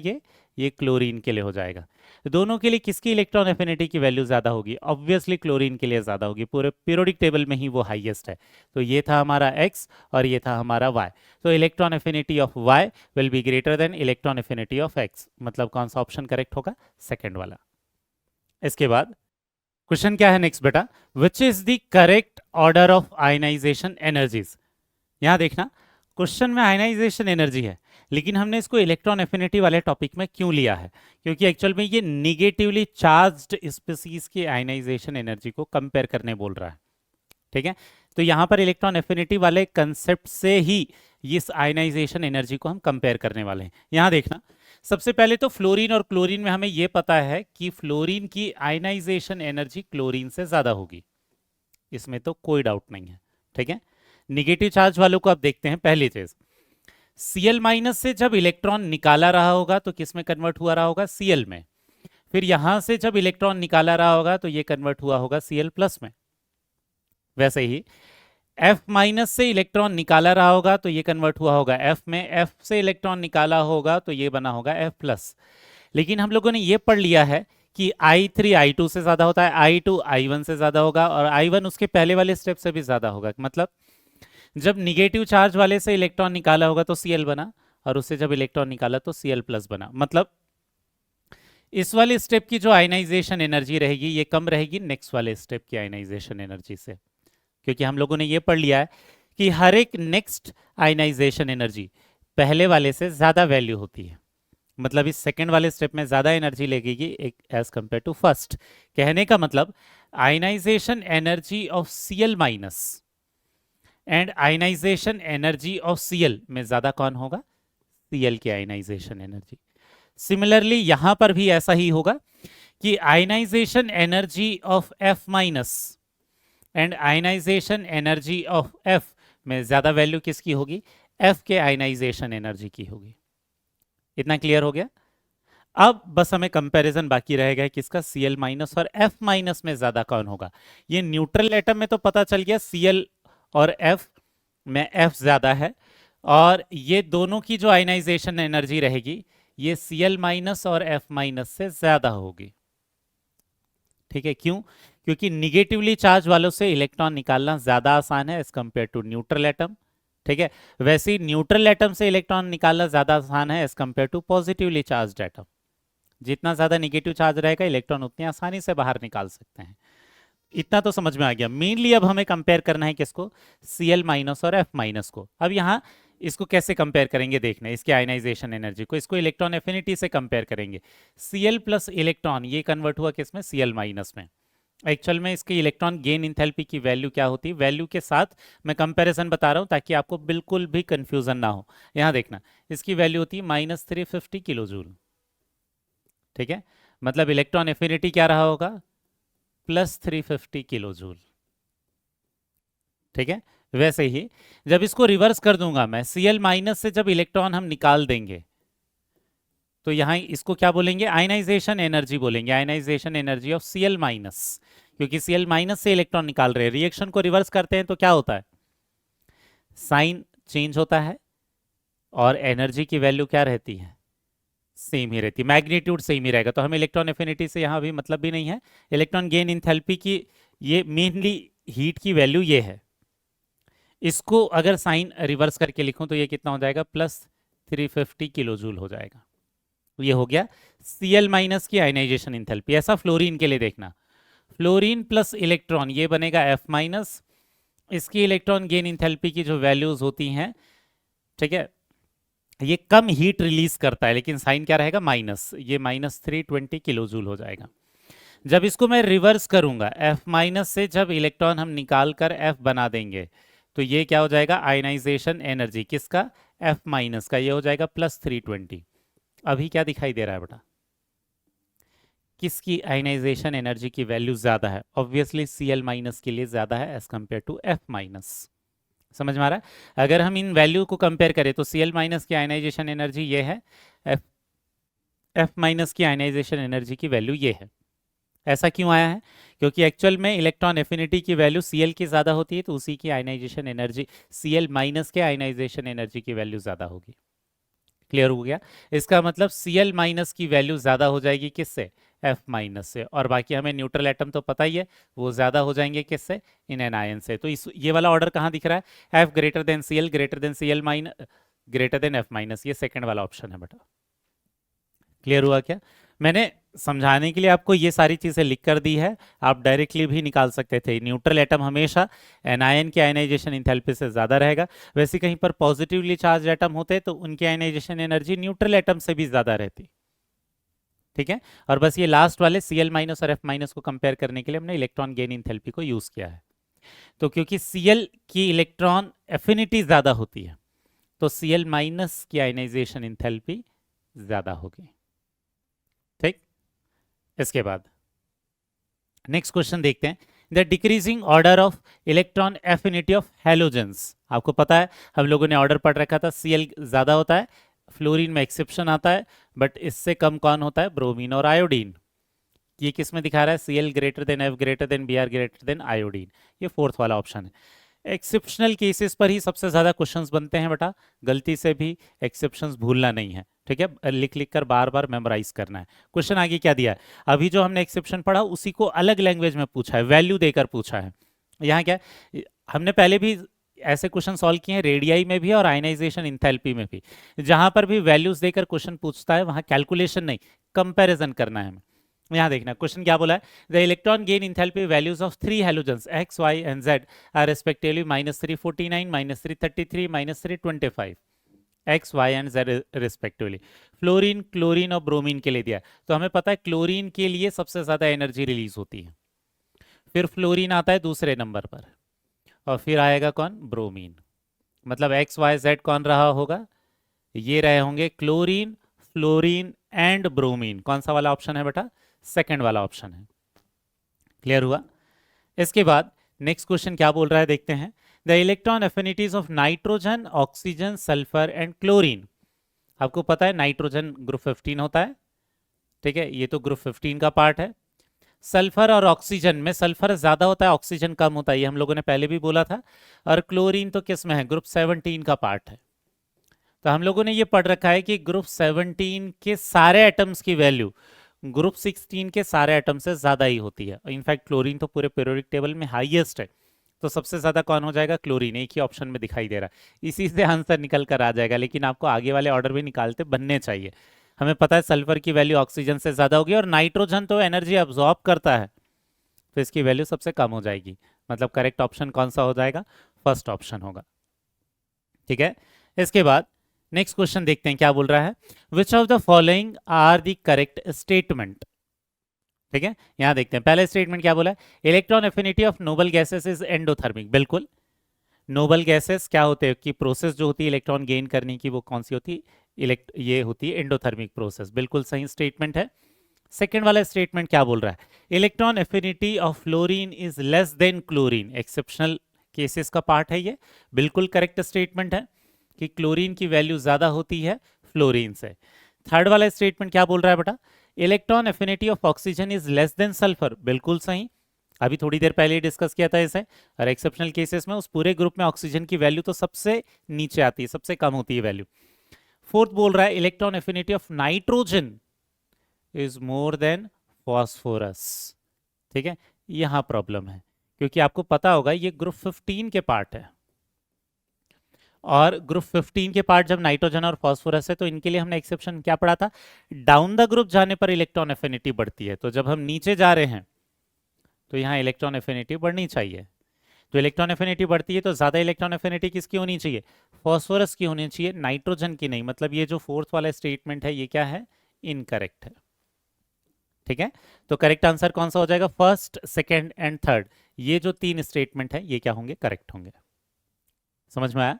ये क्लोरीन के लिए हो जाएगा। दोनों के लिए किसकी इलेक्ट्रॉन एफिनिटी की वैल्यू ज्यादा होगी, ऑब्वियसली क्लोरीन के लिए ज्यादा होगी, पूरे पीरियोडिक टेबल में ही वो हाईएस्ट है। तो ये था हमारा x और ये था हमारा y। तो electron affinity of y will be greater than electron affinity of x, मतलब कौन सा ऑप्शन करेक्ट होगा, सेकेंड वाला। इसके बाद क्वेश्चन क्या है नेक्स्ट बेटा, which is the correct order of ionization energies. यहां देखना क्वेश्चन में आयनाइजेशन एनर्जी है लेकिन हमने इसको इलेक्ट्रॉन एफिनिटी वाले टॉपिक में क्यों लिया है, क्योंकि एक्चुअल में ये निगेटिवली चार्ज्ड स्पीसीज की आयनाइजेशन एनर्जी को कंपेयर करने बोल रहा है, ठीक है। तो यहां पर इलेक्ट्रॉन एफिनिटी वाले कंसेप्ट से ही इस आयनाइजेशन एनर्जी को हम कंपेयर करने वाले हैं। यहां देखना सबसे पहले तो फ्लोरीन और क्लोरीन में हमें यह पता है कि फ्लोरीन की आयनाइजेशन एनर्जी क्लोरीन से ज्यादा होगी, इसमें तो कोई डाउट नहीं है, ठीक है। निगेटिव चार्ज वालों को आप देखते हैं, पहली चीज Cl माइनस से जब इलेक्ट्रॉन निकाला रहा होगा तो किस में कन्वर्ट हुआ रहा होगा, Cl में। फिर यहां से जब इलेक्ट्रॉन निकाला रहा होगा तो ये कन्वर्ट हुआ होगा Cl प्लस में। वैसे ही F माइनस से इलेक्ट्रॉन निकाला रहा होगा तो ये कन्वर्ट हुआ होगा F में, F से इलेक्ट्रॉन निकाला होगा तो ये बना होगा F प्लस। लेकिन हम लोगों ने ये पढ़ लिया है कि I3 I2 से ज्यादा होता है, I2 I1 से ज्यादा होगा और I1 उसके पहले वाले स्टेप से भी ज्यादा होगा। मतलब जब निगेटिव चार्ज वाले से इलेक्ट्रॉन निकाला होगा तो Cl बना और उससे जब इलेक्ट्रॉन निकाला तो Cl प्लस बना। मतलब इस वाले स्टेप की जो आयनाइजेशन एनर्जी रहेगी ये कम रहेगी नेक्स्ट वाले स्टेप की आयनाइजेशन एनर्जी से, क्योंकि हम लोगों ने ये पढ़ लिया है कि हर एक नेक्स्ट आयनाइजेशन एनर्जी पहले वाले से ज्यादा वैल्यू होती है। मतलब इस सेकेंड वाले स्टेप में ज्यादा एनर्जी लगेगी एक एज कंपेयर टू फर्स्ट। कहने का मतलब ionization energy of Cl minus and ionization energy of Cl में ज्यादा कौन होगा, Cl की आयनाइजेशन एनर्जी। सिमिलरली यहां पर भी ऐसा ही होगा कि ionization energy of F minus and ionization energy of F में ज्यादा वैल्यू किसकी होगी? F के आयनाइजेशन एनर्जी की होगी। इतना क्लियर हो गया? अब बस हमें कंपैरिजन बाकी रहेगा किसका? Cl माइनस और F माइनस में ज्यादा कौन होगा। ये न्यूट्रल एटम में तो पता चल गया Cl और F में F ज्यादा है, और ये दोनों की जो आयनाइजेशन एनर्जी रहेगी ये Cl माइनस और F माइनस से ज्यादा होगी। ठीक है, क्यों? क्योंकि निगेटिवली चार्ज वालों से इलेक्ट्रॉन निकालना ज्यादा आसान है as compare to neutral atom. ठीक है, वैसे ही न्यूट्रल एटम से इलेक्ट्रॉन निकालना ज्यादा आसान है as compare to positively charge atom. जितना ज्यादा निगेटिव चार्ज रहेगा इलेक्ट्रॉन उतनी आसानी से बाहर निकाल सकते हैं। इतना तो समझ में आ गया। मेनली अब हमें कंपेयर करना है किसको? Cl माइनस और F माइनस को। अब यहाँ इसको कैसे कंपेयर करेंगे देखना, इसके आयनाइजेशन एनर्जी को, इसको इलेक्ट्रॉन एफिनिटी से कंपेयर करेंगे। Cl प्लस इलेक्ट्रॉन ये कन्वर्ट हुआ किसमें? Cl माइनस में। एक्चुअल में इसकी इलेक्ट्रॉन गेन इंथैल्पी की वैल्यू क्या होती है? वैल्यू के साथ मैं कंपैरिजन बता रहा हूं ताकि आपको बिल्कुल भी कंफ्यूजन ना हो। यहां देखना, इसकी वैल्यू होती है -350 किलो जूल। ठीक है, मतलब इलेक्ट्रॉन एफिनिटी क्या रहा होगा? +350 किलो जूल। ठीक है, वैसे ही जब इसको रिवर्स कर दूंगा मैं, Cl माइनस से जब इलेक्ट्रॉन हम निकाल देंगे तो यहां इसको क्या बोलेंगे? आयनाइजेशन एनर्जी बोलेंगे, ionization energy of Cl minus, क्योंकि Cl माइनस से इलेक्ट्रॉन निकाल रहे हैं। रिएक्शन को रिवर्स करते हैं तो क्या होता है? साइन चेंज होता है और एनर्जी की वैल्यू क्या रहती है? सेम ही रहती है, मैग्नीट्यूड सेम ही रहेगा। तो हमें इलेक्ट्रॉन एफिनिटी से यहां भी मतलब भी नहीं है। इलेक्ट्रॉन गेन इंथैल्पी की ये मेनली हीट की वैल्यू ये है। इसको अगर साइन रिवर्स करके लिखूं तो ये कितना हो जाएगा? +350 किलो जूल हो जाएगा। ये हो गया Cl माइनस की आयनाइजेशन इंथैल्पी। ऐसा फ्लोरीन के लिए देखना, फ्लोरीन प्लस इलेक्ट्रॉन ये बनेगा F माइनस। इसकी इलेक्ट्रॉन गेन इंथैल्पी की जो वैल्यूज होती हैं, ठीक है, ये कम हीट रिलीज करता है, लेकिन साइन क्या रहेगा? माइनस। ये -320 किलो जूल हो जाएगा। जब इसको मैं रिवर्स करूंगा, F माइनस से जब इलेक्ट्रॉन हम निकाल कर F बना देंगे तो ये क्या हो जाएगा? आयनाइजेशन एनर्जी किसका? F माइनस का। ये हो जाएगा +320। अभी क्या दिखाई दे रहा है बेटा? किसकी आयनाइजेशन एनर्जी की वैल्यू ज्यादा है? ऑब्वियसली Cl माइनस के लिए ज्यादा है as compare to F minus. समझ में आ रहा है? अगर हम इन वैल्यू को कंपेयर करें तो Cl माइनस की आयनाइजेशन एनर्जी ये है, F माइनस की आयनाइजेशन एनर्जी की वैल्यू ये है। ऐसा क्यों आया है? क्योंकि एक्चुअल में इलेक्ट्रॉन एफिनिटी की वैल्यू Cl की ज्यादा होती है, तो उसी की आयनाइजेशन एनर्जी, Cl माइनस के आयनाइजेशन एनर्जी की वैल्यू ज्यादा होगी। क्लियर हो गया? इसका मतलब Cl माइनस की वैल्यू ज्यादा हो जाएगी किससे? F माइनस से। और बाकी हमें न्यूट्रल एटम तो पता ही है, वो ज्यादा हो जाएंगे किससे? इन एनायन से। तो इस ये वाला ऑर्डर कहां दिख रहा है? F greater than Cl greater than Cl minus greater than F minus. ये सेकंड वाला ऑप्शन है बेटा। क्लियर हुआ क्या? मैंने समझाने के लिए आपको ये सारी चीजें लिख कर दी है, आप डायरेक्टली भी निकाल सकते थे। न्यूट्रल एटम हमेशा एनायन की आयनाइजेशन इंथैल्पी से ज्यादा रहेगा। वैसे कहीं पर पॉजिटिवली चार्ज एटम होते तो उनकी आयनाइजेशन एनर्जी न्यूट्रल एटम से भी ज्यादा रहती। ठीक है, और बस ये लास्ट वाले Cl माइनस और F माइनस को कंपेयर करने के लिए हमने इलेक्ट्रॉन गेन इंथैल्पी को यूज किया है। तो क्योंकि Cl की इलेक्ट्रॉन एफिनिटी ज्यादा होती है तो Cl माइनस की आयनाइजेशन इंथैल्पी ज्यादा होगी। ठीक, इसके बाद नेक्स्ट क्वेश्चन देखते हैं। The decreasing order of electron affinity of halogens. आपको पता है हम लोगों ने ऑर्डर पढ़ रखा था, Cl ज्यादा होता है, फ्लोरीन में एक्सेप्शन आता है, बट इससे कम कौन होता है? ब्रोमीन और आयोडीन। ये किस में दिखा रहा है? Cl greater than F greater than Br greater than iodine. ये फोर्थ वाला ऑप्शन है। एक्सेप्शनल केसेस पर ही सबसे ज्यादा क्वेश्चंस बनते हैं बेटा, गलती से भी एक्सेप्शंस भूलना नहीं है। ठीक है, लिख लिख कर बार बार मेमोराइज करना है। क्वेश्चन आगे क्या दिया है? अभी जो हमने एक्सेप्शन पढ़ा उसी को अलग लैंग्वेज में पूछा है, वैल्यू देकर पूछा है। यहाँ क्या है? हमने पहले भी ऐसे क्वेश्चन सॉल्व किए हैं, रेडियाई में भी और आयनाइजेशन इंथैल्पी में भी। जहां पर भी वैल्यूज देकर क्वेश्चन पूछता है वहां कैलकुलेशन नहीं, कंपैरिजन करना है हमें। यहाँ देखना क्वेश्चन क्या बोला है? The electron gain enthalpy values of 3 halogens X, Y and Z are respectively -349, -333, -325। X, Y and Z respectively. Fluorine, chlorine और ब्रोमीन के लिए दिया है। तो हमें पता है क्लोरीन के लिए सबसे ज्यादा एनर्जी रिलीज होती है, फिर फ्लोरीन आता है दूसरे नंबर पर, और फिर आएगा कौन? ब्रोमीन। मतलब X, Y, Z कौन रहा होगा? ये रहे होंगे क्लोरीन, फ्लोरीन एंड ब्रोमीन। कौन सा वाला ऑप्शन है बेटा? सेकंड वाला ऑप्शन है। क्लियर हुआ? इसके बाद नेक्स्ट क्वेश्चन क्या बोल रहा है देखते हैं। The electron affinities of nitrogen, oxygen, sulphur and chlorine. आपको पता है नाइट्रोजन ग्रुप 15 होता है, ठीक है, ये तो ग्रुप 15 का पार्ट है। सल्फर और ऑक्सीजन में सल्फर ज्यादा होता है, ऑक्सीजन कम होता है, ये हम लोगों ने पहले भी बोला था। और क्लोरीन तो किस में है? ग्रुप 17 का पार्ट है। तो हम लोगों ने ये पढ़ रखा है कि ग्रुप 17 के सारे एटम्स की वैल्यू ग्रुप 16 के सारे एटम से ज्यादा ही होती है। इनफैक्ट क्लोरीन तो पूरे पीरियोडिक टेबल में हाईएस्ट है, तो सबसे ज्यादा कौन हो जाएगा? क्लोरीन। एक ही ऑप्शन में दिखाई दे रहा है, इसी से आंसर निकल कर आ जाएगा। लेकिन आपको आगे वाले ऑर्डर भी निकालते बनने चाहिए। हमें पता है सल्फर की वैल्यू ऑक्सीजन से ज्यादा होगी, और नाइट्रोजन तो एनर्जी अब्जॉर्ब करता है, तो इसकी वैल्यू सबसे कम हो जाएगी। मतलब करेक्ट ऑप्शन कौन सा हो जाएगा? फर्स्ट ऑप्शन होगा। ठीक है, इसके बाद नेक्स्ट क्वेश्चन देखते हैं क्या बोल रहा है। Which of the following are the correct statement. ठीक है, यहां देखते हैं पहले स्टेटमेंट क्या बोला है। Electron affinity of noble gases is endothermic. बिल्कुल, नोबल गैसेस क्या होते हैं कि प्रोसेस जो होती है इलेक्ट्रॉन गेन करने की, वो कौन सी होती है? ये होती है एंडोथर्मिक प्रोसेस। बिल्कुल सही स्टेटमेंट है। सेकेंड वाला स्टेटमेंट क्या बोल रहा है? Electron affinity of fluorine is less than chlorine. Exceptional cases का पार्ट है ये। बिल्कुल करेक्ट स्टेटमेंट है कि क्लोरीन की वैल्यू ज्यादा होती है फ्लोरीन से। थर्ड वाला स्टेटमेंट क्या बोल रहा है बेटा? Electron affinity of oxygen is less than sulphur. बिल्कुल सही, अभी थोड़ी देर पहले डिस्कस किया था इसे। और एक्सेप्शनल केसेस में उस पूरे ग्रुप में ऑक्सीजन की वैल्यू तो सबसे नीचे आती है, सबसे कम होती है वैल्यू। फोर्थ बोल रहा है electron affinity of nitrogen is more than phosphorus. ठीक है, यहां प्रॉब्लम है, क्योंकि आपको पता होगा ये ग्रुप 15 के पार्ट है, और ग्रुप 15 के पार्ट जब नाइट्रोजन और फास्फोरस है तो इनके लिए हमने एक्सेप्शन क्या पढ़ा था? डाउन द ग्रुप जाने पर इलेक्ट्रॉन एफिनिटी बढ़ती है। तो जब हम नीचे जा रहे हैं तो यहाँ इलेक्ट्रॉन एफिनिटी बढ़नी चाहिए। तो इलेक्ट्रॉन एफिनिटी बढ़ती है तो ज्यादा इलेक्ट्रॉन एफिनिटी किसकी होनी चाहिए? फास्फोरस की होनी चाहिए, नाइट्रोजन की नहीं। मतलब ये जो फोर्थ वाला स्टेटमेंट है ये क्या है? इनकरेक्ट है। ठीक है, तो करेक्ट आंसर कौन सा हो जाएगा? फर्स्ट, सेकेंड एंड थर्ड, ये जो तीन स्टेटमेंट है ये क्या होंगे? करेक्ट होंगे। समझ में आया?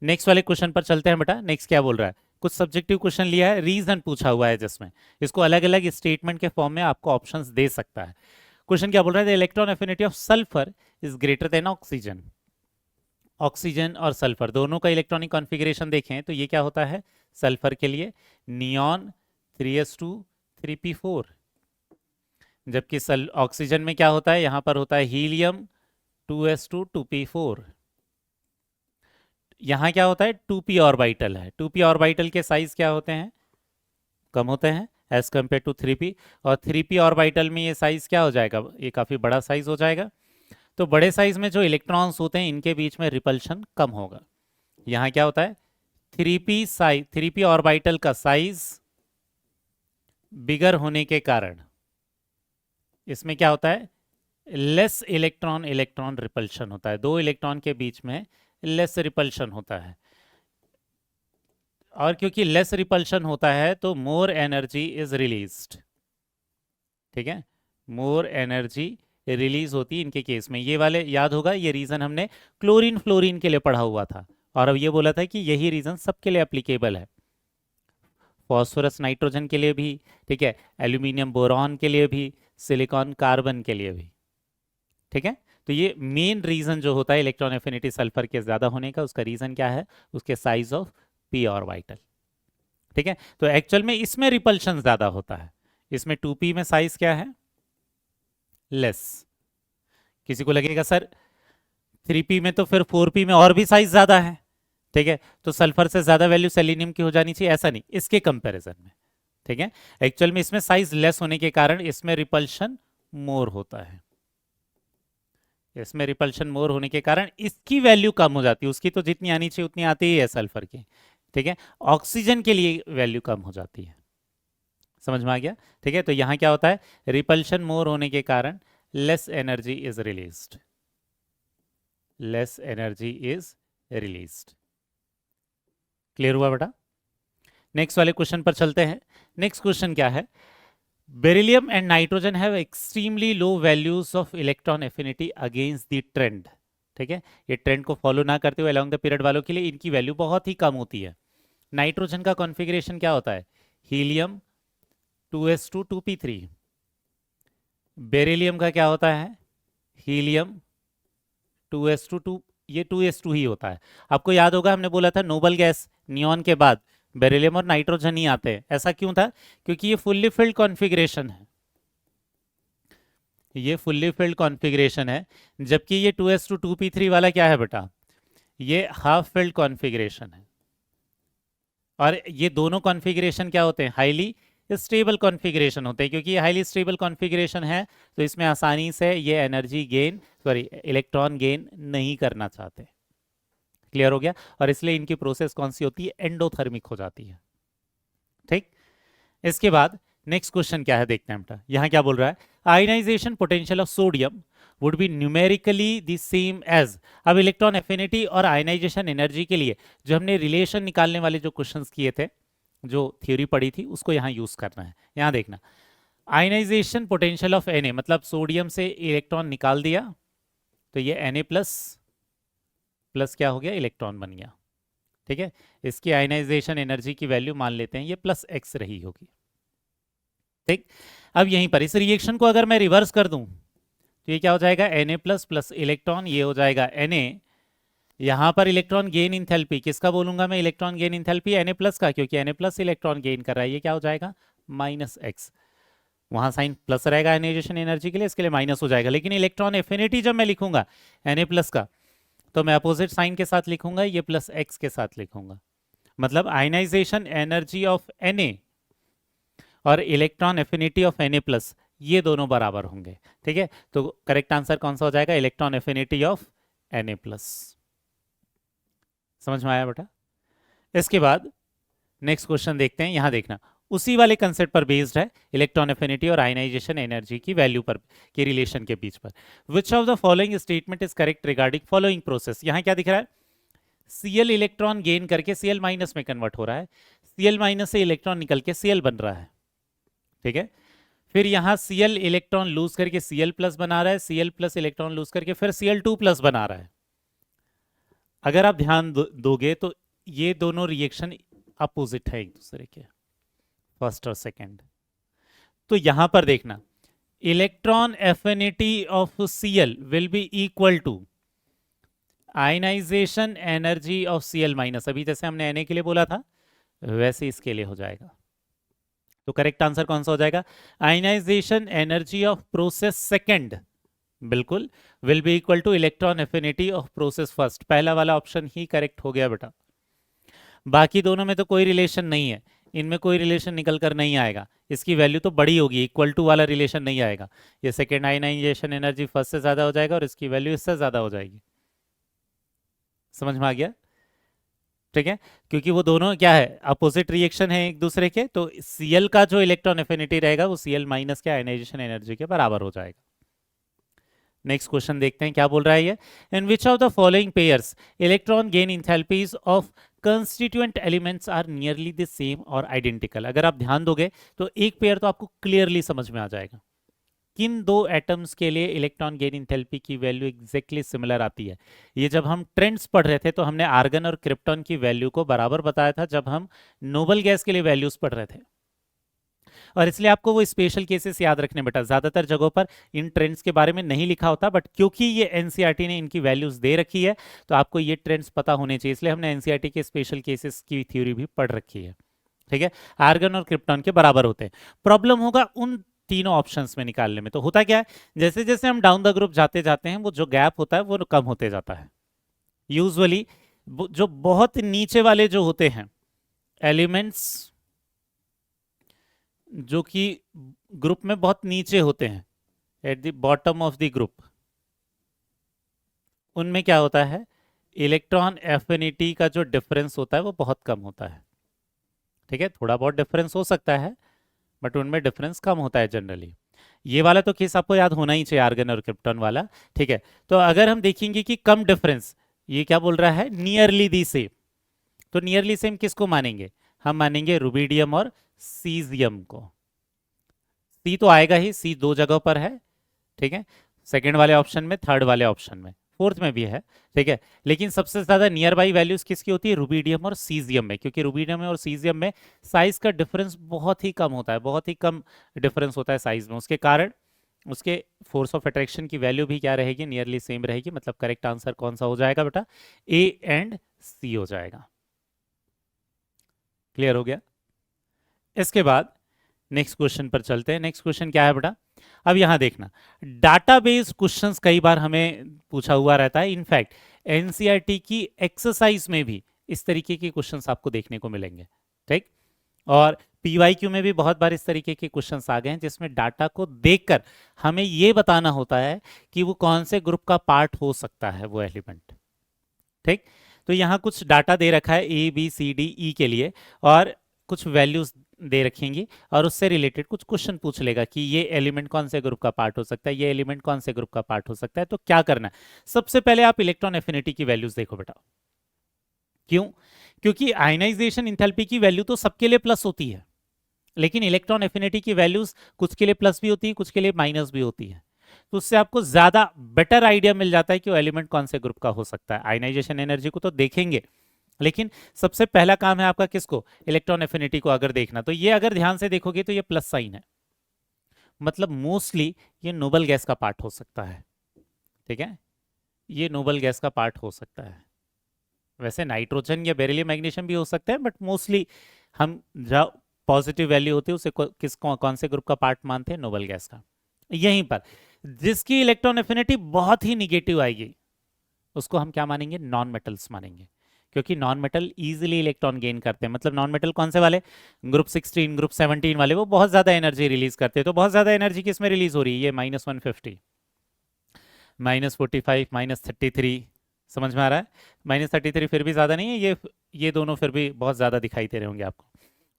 नेक्स्ट वाले क्वेश्चन पर चलते हैं बेटा। नेक्स्ट क्या बोल रहा है? कुछ सब्जेक्टिव क्वेश्चन लिया है, रीजन पूछा हुआ है, जिसमें इसको अलग अलग स्टेटमेंट के फॉर्म में आपको ऑप्शंस दे सकता है। क्वेश्चन क्या बोल रहा है? The electron affinity of sulphur is greater than oxygen. Oxygen और सल्फर दोनों का इलेक्ट्रॉनिक कॉन्फ़िगरेशन देखें तो ये क्या होता है? सल्फर के लिए नियॉन 3s2 3p4, जबकि ऑक्सीजन में क्या होता है? यहां पर होता है हीलियम 2s2 2p4। यहाँ क्या होता है? 2p ऑर्बिटल है। 2p ऑर्बिटल के साइज क्या होते हैं? कम होते हैं एज कम्पेयर टू 3p। और 3p ऑर्बिटल में ये साइज क्या हो जाएगा? ये काफी बड़ा साइज हो जाएगा। तो बड़े साइज में जो इलेक्ट्रॉन्स होते हैं इनके बीच में रिपल्शन कम होगा। यहाँ क्या होता है? 3p ऑर्बिटल का साइज बिगर होने के कारण इसमें क्या होता है? लेस इलेक्ट्रॉन इलेक्ट्रॉन रिपल्शन होता है। दो इलेक्ट्रॉन के बीच में लेस रिपल्शन होता है, और क्योंकि लेस रिपल्शन होता है तो मोर एनर्जी इज रिलीज्ड। ठीक है, मोर एनर्जी रिलीज होती है इनके केस में। ये वाले याद होगा, ये रीजन हमने क्लोरीन फ्लोरीन के लिए पढ़ा हुआ था, और अब ये बोला था कि यही रीजन सबके लिए एप्लीकेबल है। फॉस्फोरस नाइट्रोजन के लिए भी, ठीक है, एल्यूमिनियम बोरॉन के लिए भी, सिलिकॉन कार्बन के लिए भी। ठीक है, तो ये मेन रीजन जो होता है इलेक्ट्रॉन एफिनिटी सल्फर के ज्यादा होने का, उसका रीजन क्या है? उसके साइज ऑफ p ऑर्बिटल। ठीक है, तो एक्चुअल में इसमें रिपल्शन ज्यादा होता है। इसमें 2p में साइज क्या है? लेस। किसी को लगेगा सर 3p में तो फिर 4p में और भी साइज ज्यादा है। ठीक है, तो सल्फर से ज्यादा वैल्यू सेलेनियम की हो जानी चाहिए, ऐसा नहीं, इसके कंपैरिजन में। ठीक है, एक्चुअल में इसमें साइज लेस होने के कारण इसमें रिपल्शन मोर होता है। इसमें रिपल्शन मोर होने के कारण इसकी वैल्यू कम हो जाती है। उसकी तो जितनी आनी चाहिए उतनी आती ही है सल्फर की। ठीक है, ऑक्सीजन के लिए वैल्यू कम हो जाती है। समझ में आ गया? ठीक है, तो यहां क्या होता है? रिपल्शन मोर होने के कारण less energy is released. Less energy is released. Clear हुआ बेटा? नेक्स्ट वाले क्वेश्चन पर चलते हैं। नेक्स्ट क्वेश्चन क्या है? Beryllium and nitrogen have extremely low values of electron affinity against the trend. ठीक है, ये ट्रेंड को फॉलो ना करते हुए अलोंग द पीरियड वालों के लिए इनकी वैल्यू बहुत ही कम होती है। नाइट्रोजन का कॉन्फ़िगरेशन क्या होता है? Helium 2s2 2p3। बेरिलियम का क्या होता है? हीलियम 2s2 2, ये 2s2 ही होता है। आपको याद होगा हमने बोला था नोबल गैस नियॉन के बाद बेरिलियम और नाइट्रोजन ही आते हैं। ऐसा क्यों था? क्योंकि ये फुल्ली फिल्ड कॉन्फ़िगरेशन है, ये फुल्ली फिल्ड कॉन्फ़िगरेशन है, जबकि ये 2s2 2p3 वाला क्या है बेटा? ये हाफ फिल्ड कॉन्फ़िगरेशन है। और ये दोनों कॉन्फ़िगरेशन क्या होते हैं? हाईली स्टेबल कॉन्फ़िगरेशन होते हैं। क्योंकि ये हाईली स्टेबल कॉन्फ़िगरेशन है तो इसमें आसानी से ये energy gain, sorry electron gain नहीं करना चाहते। क्लियर हो गया? और इसलिए इनकी प्रोसेस कौन सी होती है? एंडोथर्मिक हो जाती है। ठीक, इसके बाद नेक्स्ट क्वेश्चन क्या है देखते हैं बेटा। यहाँ क्या बोल रहा है? Ionization potential of sodium would be numerically the same as. अब इलेक्ट्रॉन एफिनिटी और आयनाइजेशन एनर्जी के लिए जो हमने रिलेशन निकालने वाले जो क्वेश्चंस किए थे, जो थ्योरी पढ़ी थी, उसको यहाँ यूज करना है। यहाँ देखना, आयनाइजेशन पोटेंशियल ऑफ Na, मतलब सोडियम से इलेक्ट्रॉन निकाल दिया तो ये Na प्लस प्लस क्या हो गया? इलेक्ट्रॉन बन गया। ठीक है, इसकी आयनाइजेशन एनर्जी की वैल्यू मान लेते हैं ये +x रही होगी। ठीक, अब यहीं पर इस रिएक्शन को अगर मैं रिवर्स कर दूं तो ये क्या हो जाएगा? Na प्लस प्लस इलेक्ट्रॉन, ये हो जाएगा Na। यहां पर इलेक्ट्रॉन गेन इंथैल्पी किसका बोलूंगा मैं? Electron gain enthalpy Na plus का, क्योंकि Na प्लस इलेक्ट्रॉन गेन कर रहा है। ये क्या हो जाएगा? -x। वहां साइन प्लस रहेगा आयनाइजेशन एनर्जी के लिए, इसके लिए माइनस हो जाएगा। लेकिन इलेक्ट्रॉन एफिनिटी जब मैं लिखूंगा Na प्लस का, तो मैं अपोजिट साइन के साथ लिखूंगा, ये +x के साथ लिखूंगा। मतलब आयनाइजेशन एनर्जी ऑफ Na और electron affinity of Na plus, ये दोनों बराबर होंगे। ठीक है, तो करेक्ट आंसर कौन सा हो जाएगा? Electron affinity of Na plus. समझ में आया बेटा? इसके बाद नेक्स्ट क्वेश्चन देखते हैं। यहां देखना, उसी वाले कंसेप्ट पर बेस्ड है, इलेक्ट्रॉन एफिनिटी और आयनाइजेशन एनर्जी की वैल्यू पर, के रिलेशन के बीच पर। विच of the following statement is correct regarding following process? यहां क्या दिख रहा है? Cl इलेक्ट्रॉन गेन करके Cl माइनस में कन्वर्ट हो रहा है, Cl माइनस से इलेक्ट्रॉन निकल के Cl बन रहा है। ठीक है, फिर यहां Cl इलेक्ट्रॉन लूज करके Cl प्लस बना रहा है, Cl प्लस इलेक्ट्रॉन लूज करके फिर Cl2 प्लस बना रहा है। अगर आप ध्यान दोगे तो ये दोनों रिएक्शन अपोजिट है एक दूसरे के, फर्स्ट और सेकंड। तो यहां पर देखना, electron affinity of Cl will be equal to ionization energy of Cl minus. अभी जैसे हमने Na के लिए बोला था वैसे इसके लिए हो जाएगा। तो करेक्ट आंसर कौन सा हो जाएगा? Ionisation energy of process second, बिल्कुल, will be equal to electron affinity of process first. पहला वाला ऑप्शन ही करेक्ट हो गया बेटा। बाकी दोनों में तो कोई रिलेशन नहीं है, इनमें कोई रिलेशन निकल कर नहीं आएगा। इसकी वैल्यू तो बड़ी होगी, इक्वल टू वाला रिलेशन नहीं आएगा। ये सेकेंड आयनाइजेशन एनर्जी फर्स्ट से ज्यादा हो जाएगा और इसकी वैल्यू इससे ज्यादा हो जाएगी। समझ में आ गया? ठीक है, क्योंकि वो दोनों क्या है? अपोजिट रिएक्शन है एक दूसरे के। तो Cl का जो इलेक्ट्रॉन एफिनिटी रहेगा वो Cl माइनस के आयनाइजेशन एनर्जी के बराबर हो जाएगा। नेक्स्ट क्वेश्चन देखते हैं क्या बोल रहा है ये। In which of the following pairs electron gain enthalpies of constituent elements are nearly the same और आइडेंटिकल? अगर आप ध्यान दोगे तो एक पेयर तो आपको क्लियरली समझ में आ जाएगा। किन दो एटम्स के लिए इलेक्ट्रॉन गेन इंथैल्पी की वैल्यू एग्जैक्टली सिमिलर आती है? ये जब हम ट्रेंड्स पढ़ रहे थे तो हमने आर्गन और क्रिप्टॉन की वैल्यू को बराबर बताया था जब हम नोबल गैस के लिए वैल्यूज पढ़ रहे थे। और इसलिए आपको वो स्पेशल केसेस याद रखने बेटा। ज्यादातर जगहों पर इन ट्रेंड्स के बारे में नहीं लिखा होता, बट क्योंकि ये एनसीईआरटी ने इनकी वैल्यूज दे रखी है तो आपको ये ट्रेंड्स पता होने चाहिए। इसलिए हमने एनसीईआरटी के स्पेशल केसेस की थ्योरी भी पढ़ रखी है। ठीक है, आर्गन और क्रिप्टॉन के बराबर होते हैं। प्रॉब्लम होगा उन तीनों ऑप्शंस में निकालने में। तो होता क्या है, जैसे जैसे हम डाउन द ग्रुप जाते जाते हैं वो जो गैप होता है वो कम होते जाता है। यूजुअली जो बहुत नीचे वाले जो होते हैं एलिमेंट्स, जो कि ग्रुप में बहुत नीचे होते हैं, at the bottom of the group, उनमें क्या होता है? इलेक्ट्रॉन एफिनिटी का जो डिफरेंस होता है वो बहुत कम होता है। ठीक है, थोड़ा बहुत डिफरेंस हो सकता है बट उनमें डिफरेंस कम होता है जनरली। ये वाला तो केस आपको याद होना ही चाहिए, आर्गन और क्रिप्टॉन वाला। ठीक है, तो अगर हम देखेंगे कि कम डिफरेंस, ये क्या बोल रहा है? Nearly the same. तो नियरली सेम किसको मानेंगे? हम मानेंगे रुबिडियम और सीजियम को। सी तो आएगा ही, सी दो जगहों पर है। ठीक है, सेकेंड वाले ऑप्शन में, थर्ड वाले ऑप्शन में। फोर्थ में भी है, ठीक है। लेकिन सबसे ज्यादा नियर बाई वैल्यूज किसकी होती है, रुबिडियम और सीजियम में, क्योंकि रुबिडियम में और सीजियम में साइज का डिफरेंस बहुत ही कम होता है, बहुत ही कम डिफरेंस होता है साइज में, उसके कारण उसके फोर्स ऑफ अट्रैक्शन की वैल्यू भी क्या रहेगी, नियरली सेम रहेगी। मतलब करेक्ट आंसर कौन सा हो जाएगा बेटा, ए एंड सी हो जाएगा। क्लियर हो गया। इसके बाद नेक्स्ट क्वेश्चन पर चलते हैं। नेक्स्ट क्वेश्चन क्या है बेटा, अब यहां देखना, डाटाबेस क्वेश्चंस कई बार हमें पूछा हुआ रहता है। इनफैक्ट एनसीईआरटी की एक्सरसाइज में भी इस तरीके के क्वेश्चंस आपको देखने को मिलेंगे, ठीक। और पीवाईक्यू में भी बहुत बार इस तरीके के क्वेश्चंस आ गए हैं जिसमें डाटा को देखकर हमें यह बताना होता है कि वो कौन से ग्रुप का पार्ट हो सकता है वो एलिमेंट, ठीक। तो यहाँ कुछ डाटा दे रखा है A B C D E के लिए, और कुछ वैल्यूज दे रखेंगी, और उससे रिलेटेड कुछ क्वेश्चन पूछ लेगा कि ये एलिमेंट कौन से ग्रुप का पार्ट हो सकता है, ये एलिमेंट कौन से ग्रुप का पार्ट हो सकता है। तो क्या करना है, सबसे पहले आप इलेक्ट्रॉन एफिनिटी की वैल्यूज देखो बेटा। क्यों, क्योंकि आयनाइजेशन इंथैल्पी की वैल्यू तो सबके लिए प्लस होती है, लेकिन इलेक्ट्रॉन एफिनिटी की वैल्यूज कुछ के लिए प्लस भी होती है, कुछ के लिए माइनस भी होती है। तो उससे आपको ज्यादा बेटर आइडिया मिल जाता है कि वो एलिमेंट कौन से ग्रुप का हो सकता है। आयनाइजेशन एनर्जी को तो देखेंगे, लेकिन सबसे पहला काम है आपका किसको, इलेक्ट्रॉन एफिनिटी को अगर देखना। तो ये अगर ध्यान से देखोगे तो ये प्लस साइन है, मतलब मोस्टली ये नोबल गैस का पार्ट हो सकता है, ठीक है। ये नोबल गैस का पार्ट हो सकता है। वैसे नाइट्रोजन या बेरिलियम मैग्नीशियम भी हो सकते हैं, बट मोस्टली हम जहाँ पॉजिटिव वैल्यू होती है उसे कौन से ग्रुप का पार्ट मानते हैं, नोबल गैस का। यहीं पर जिसकी इलेक्ट्रॉन एफिनिटी बहुत ही निगेटिव आएगी उसको हम क्या मानेंगे, नॉन मेटल्स मानेंगे, क्योंकि non metal easily electron gain करते हैं। मतलब नॉन मेटल कौन से वाले, ग्रुप 16 ग्रुप 17 वाले, वो बहुत ज्यादा एनर्जी रिलीज करते हैं। तो बहुत ज्यादा एनर्जी किस में रिलीज हो रही है, ये -150, -45, -33, समझ में आ रहा है। -33 फिर भी ज्यादा नहीं है, ये दोनों फिर भी बहुत ज्यादा दिखाई दे रहे होंगे आपको।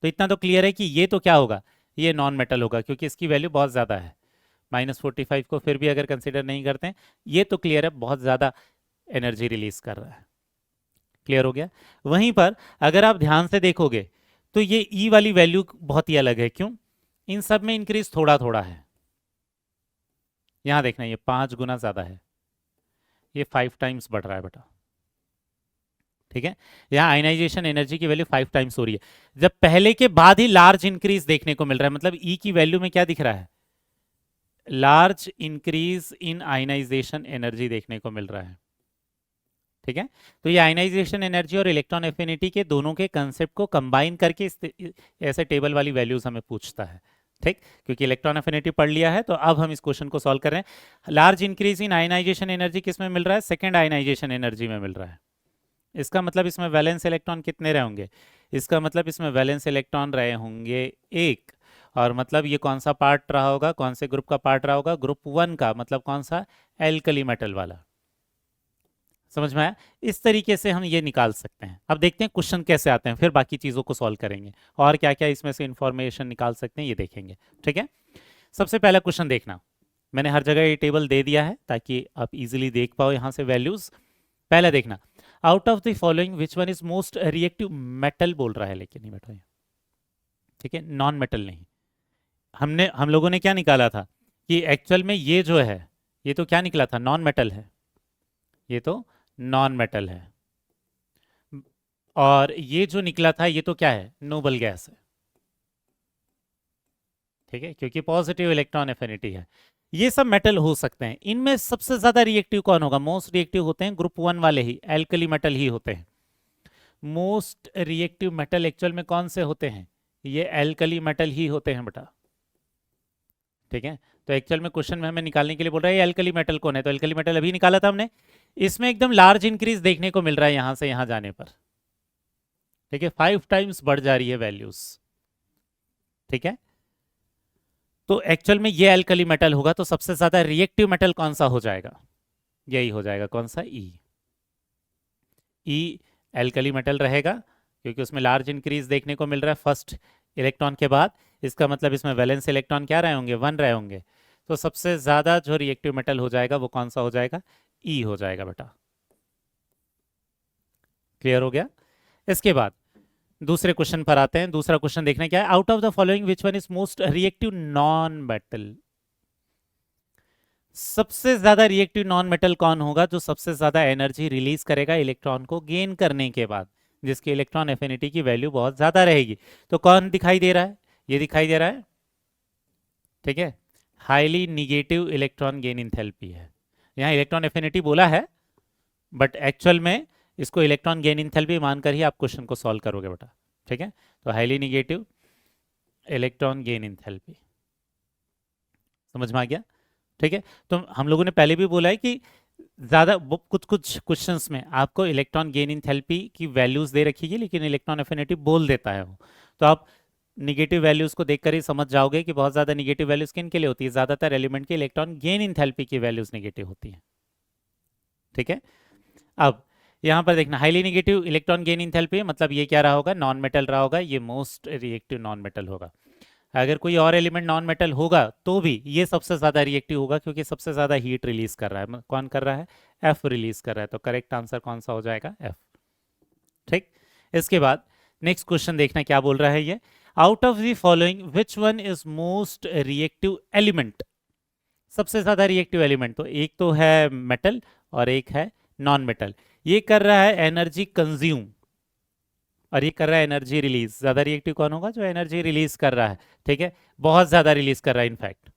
तो इतना तो क्लियर है कि ये तो क्या होगा, ये नॉन मेटल होगा, क्योंकि इसकी वैल्यू बहुत ज्यादा है। -45 को फिर भी अगर कंसिडर नहीं करते हैं, ये तो क्लियर है बहुत ज्यादा एनर्जी रिलीज कर रहा है। क्लियर हो गया। वहीं पर अगर आप ध्यान से देखोगे तो ये ई वाली वैल्यू बहुत ही अलग है। क्यों, इन सब में इंक्रीज थोड़ा थोड़ा है। यहां देखना, ये 5 गुना ज्यादा है, ये 5 टाइम्स बढ़ रहा है बेटा, ठीक है। यहाँ आयनाइजेशन एनर्जी की वैल्यू 5 टाइम्स हो रही है, जब पहले के बाद ही लार्ज इंक्रीज देखने को मिल रहा है। मतलब ई की वैल्यू में क्या दिख रहा है, large increase in ionization energy देखने को मिल रहा है, ठीक है। तो ये आयनाइजेशन एनर्जी और इलेक्ट्रॉन एफिनिटी के दोनों के कंसेप्ट को कंबाइन करके ऐसे टेबल वाली वैल्यूज हमें पूछता है, ठीक। क्योंकि इलेक्ट्रॉन एफिनिटी पढ़ लिया है, तो अब हम इस क्वेश्चन को सॉल्व कर रहे हैं। Large increase in ionization energy किस में मिल रहा है, सेकेंड आयनाइजेशन एनर्जी में मिल रहा है। इसका मतलब इसमें वैलेंस इलेक्ट्रॉन कितने रहे होंगे, इसका मतलब इसमें वैलेंस इलेक्ट्रॉन रहे होंगे 1। और मतलब ये कौन सा पार्ट रहा होगा, कौन से ग्रुप का पार्ट रहा होगा, ग्रुप 1 का, मतलब कौन सा, एल्कली मेटल वाला। समझ में आया। इस तरीके से हम ये निकाल सकते हैं। अब देखते हैं क्वेश्चन कैसे आते हैं, फिर बाकी चीज़ों को सॉल्व करेंगे और क्या क्या इसमें से इंफॉर्मेशन निकाल सकते हैं ये देखेंगे, ठीक है। सबसे पहला क्वेश्चन देखना, मैंने हर जगह ये टेबल दे दिया है ताकि आप इजीली देख पाओ यहाँ से वैल्यूज। पहला देखना, out of the following which one is most reactive metal बोल रहा है, लेकिन नहीं बैठो ये, ठीक है, नॉन मेटल नहीं। हम लोगों ने क्या निकाला था कि एक्चुअल में ये जो है ये तो क्या निकला था, नॉन मेटल है, ये तो नॉन मेटल है। और ये जो निकला था ये तो क्या है, नोबल गैस है, ठीक है, क्योंकि पॉजिटिव इलेक्ट्रॉन एफिनिटी है। ये सब मेटल हो सकते हैं। इनमें सबसे ज्यादा रिएक्टिव कौन होगा, मोस्ट रिएक्टिव होते हैं ग्रुप 1 वाले ही, एल्कली मेटल ही होते हैं। मोस्ट रिएक्टिव मेटल एक्चुअल में कौन से होते हैं, ये एल्कली मेटल ही होते हैं बेटा, ठीक है। तो एक्चुअल में क्वेश्चन में हमें निकालने के लिए बोल रहा है एल्कली मेटल कौन है, तो एल्कली मेटल अभी निकाला था हमने। इसमें एकदम लार्ज इंक्रीज देखने को मिल रहा है यहां से यहां जाने पर, ठीक है, 5 टाइम्स बढ़ जा रही है वैल्यूज, ठीक है। तो एक्चुअल में ये एल्कली मेटल होगा, तो सबसे ज्यादा रिएक्टिव मेटल कौन सा हो जाएगा, यही हो जाएगा, कौन सा, ई एल्कली मेटल रहेगा, क्योंकि उसमें लार्ज इंक्रीज देखने को मिल रहा है फर्स्ट इलेक्ट्रॉन के बाद। इसका मतलब इसमें वैलेंस इलेक्ट्रॉन क्या रहे होंगे, 1 रहे होंगे। तो सबसे ज्यादा जो रिएक्टिव मेटल हो जाएगा वो कौन सा हो जाएगा, ई हो जाएगा बेटा। क्लियर हो गया। इसके बाद दूसरे क्वेश्चन पर आते हैं। दूसरा क्वेश्चन देखने क्या है, out of the following which one is most reactive non metal. सबसे ज्यादा रिएक्टिव नॉन मेटल कौन होगा जो सबसे ज्यादा एनर्जी रिलीज करेगा इलेक्ट्रॉन को गेन करने के बाद, जिसकी इलेक्ट्रॉन एफिनिटी की वैल्यू बहुत ज्यादा रहेगी। तो कौन दिखाई दे रहा है? ये दिखाई दे रहा है, ठीक है, highly negative electron gain enthalpy है। यहाँ इलेक्ट्रॉन एफिनिटी बोला है, बट एक्चुअल में इसको इलेक्ट्रॉन गेन इंथैल्पी मानकर ही आप क्वेश्चन को सॉल्व करोगे बेटा, ठीक है। तो highly negative electron gain enthalpy, समझ में आ गया, ठीक है। तो हम लोगों ने पहले भी बोला है कि ज़्यादा कुछ कुछ क्वेश्चंस में आपको इलेक्ट्रॉन गेन इंथैल्पी की वैल्यूज दे रखी है, लेकिन इलेक्ट्रॉन एफिनिटी बोल देता है वो। तो आप निगेटिव वैल्यूज को देखकर ही समझ जाओगे कि बहुत ज़्यादा निगेटिव वैल्यूज किन के लिए होती है, ज़्यादातर एलिमेंट के इलेक्ट्रॉन गेन इंथैल्पी की वैल्यूज निगेटिव होती हैं, ठीक है। अब यहाँ पर देखना, highly negative electron gain enthalpy मतलब ये क्या रहा होगा, नॉन मेटल रहा होगा, ये मोस्ट रिएक्टिव नॉन मेटल होगा। अगर कोई और एलिमेंट नॉन मेटल होगा तो भी ये सबसे ज़्यादा रिएक्टिव होगा, क्योंकि सबसे ज़्यादा हीट रिलीज कर रहा है। कौन कर रहा है? एफ रिलीज कर रहा है। तो करेक्ट आंसर कौन सा हो जाएगा? एफ, ठीक। इसके बाद नेक्स्ट क्वेश्चन देखना क्या बोल रहा है ये, out of the following which one is most reactive element. सबसे ज़्यादा रिएक्टिव एलिमेंट तो एक तो है मेटल और एक है नॉन मेटल। ये कर रहा है एनर्जी कंज्यूम और ये कर रहा है एनर्जी रिलीज। ज्यादा रिएक्टिव कौन होगा? जो एनर्जी रिलीज कर रहा है, ठीक है, बहुत ज्यादा रिलीज कर रहा है, इनफैक्ट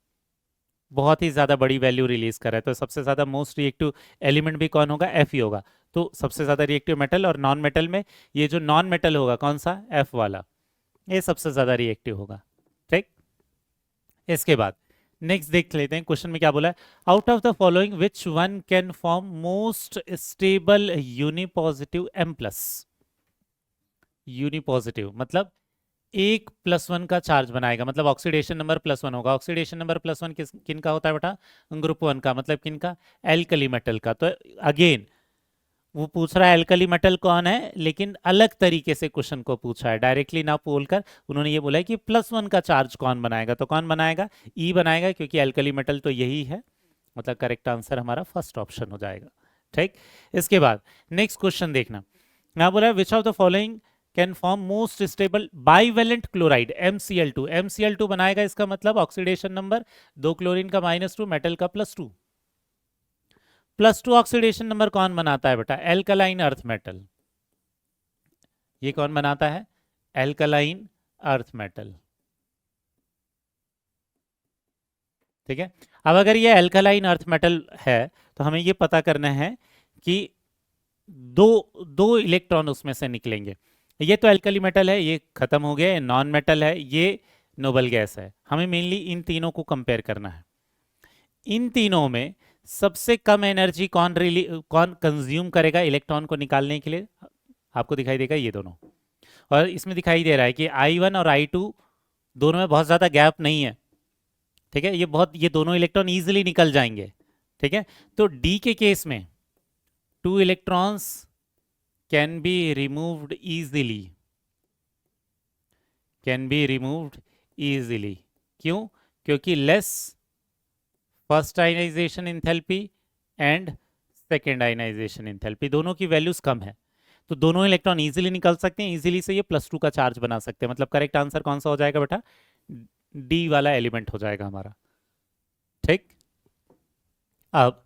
बहुत ही ज्यादा बड़ी वैल्यू रिलीज कर रहा है। तो सबसे ज्यादा मोस्ट रिएक्टिव एलिमेंट भी कौन होगा? एफ ही होगा। तो सबसे ज्यादा रिएक्टिव मेटल, और नॉन मेटल में ये जो नॉन मेटल होगा कौन सा? एफ वाला, ये सबसे ज्यादा रिएक्टिव होगा, ठीक। इसके बाद नेक्स्ट देख लेते हैं क्वेश्चन में क्या बोला है, out of the following which one can form most stable unipositive M plus. Unipositive मतलब एक प्लस वन का चार्ज बनाएगा, मतलब ऑक्सीडेशन नंबर प्लस वन होगा। ऑक्सीडेशन नंबर प्लस वन किन का होता है बेटा? ग्रुप वन का, मतलब किन का? एल्कली मेटल का। तो अगेन वो पूछ रहा है एल्कली मेटल कौन है, लेकिन अलग तरीके से क्वेश्चन को पूछा है, डायरेक्टली ना बोलकर उन्होंने ये बोला है कि प्लस वन का चार्ज कौन बनाएगा। तो कौन बनाएगा? ई बनाएगा, क्योंकि एल्कली मेटल तो यही है। मतलब करेक्ट आंसर हमारा फर्स्ट ऑप्शन हो जाएगा, ठीक। इसके बाद नेक्स्ट क्वेश्चन देखना, यहाँ बोला है which of the following can form most stable bivalent chloride MCl2। MCl2 बनाएगा, इसका मतलब ऑक्सीडेशन नंबर दो क्लोरीन का -2, मेटल का +2। +2 ऑक्सीडेशन नंबर कौन बनाता है बेटा? Alkaline earth metal. ये कौन बनाता है? एल्कलाइन अर्थ मेटल, ठीक है। अब अगर ये एल्कलाइन अर्थ मेटल है तो हमें ये पता करना है कि दो दो इलेक्ट्रॉन उसमें से निकलेंगे। ये तो एल्कली मेटल है, ये खत्म हो गया, नॉन मेटल है, ये नोबल गैस है। हमें मेनली इन तीनों को कंपेयर करना है। इन तीनों में सबसे कम एनर्जी कौन कंज्यूम करेगा इलेक्ट्रॉन को निकालने के लिए? आपको दिखाई देगा ये दोनों, और इसमें दिखाई दे रहा है कि I1 और I2 दोनों में बहुत ज़्यादा गैप नहीं है, ठीक है। ये दोनों इलेक्ट्रॉन ईजिली निकल जाएंगे, ठीक है। तो डी के केस में 2 electrons can be removed easily, can be removed easily। क्यों? क्योंकि less first ionization enthalpy and second ionization enthalpy, दोनों की वैल्यूज कम है, तो दोनों इलेक्ट्रॉन इजीली निकल सकते हैं। इजीली से ये +2 का चार्ज बना सकते हैं। मतलब करेक्ट आंसर कौन सा हो जाएगा बेटा? डी वाला एलिमेंट हो जाएगा हमारा, ठीक। अब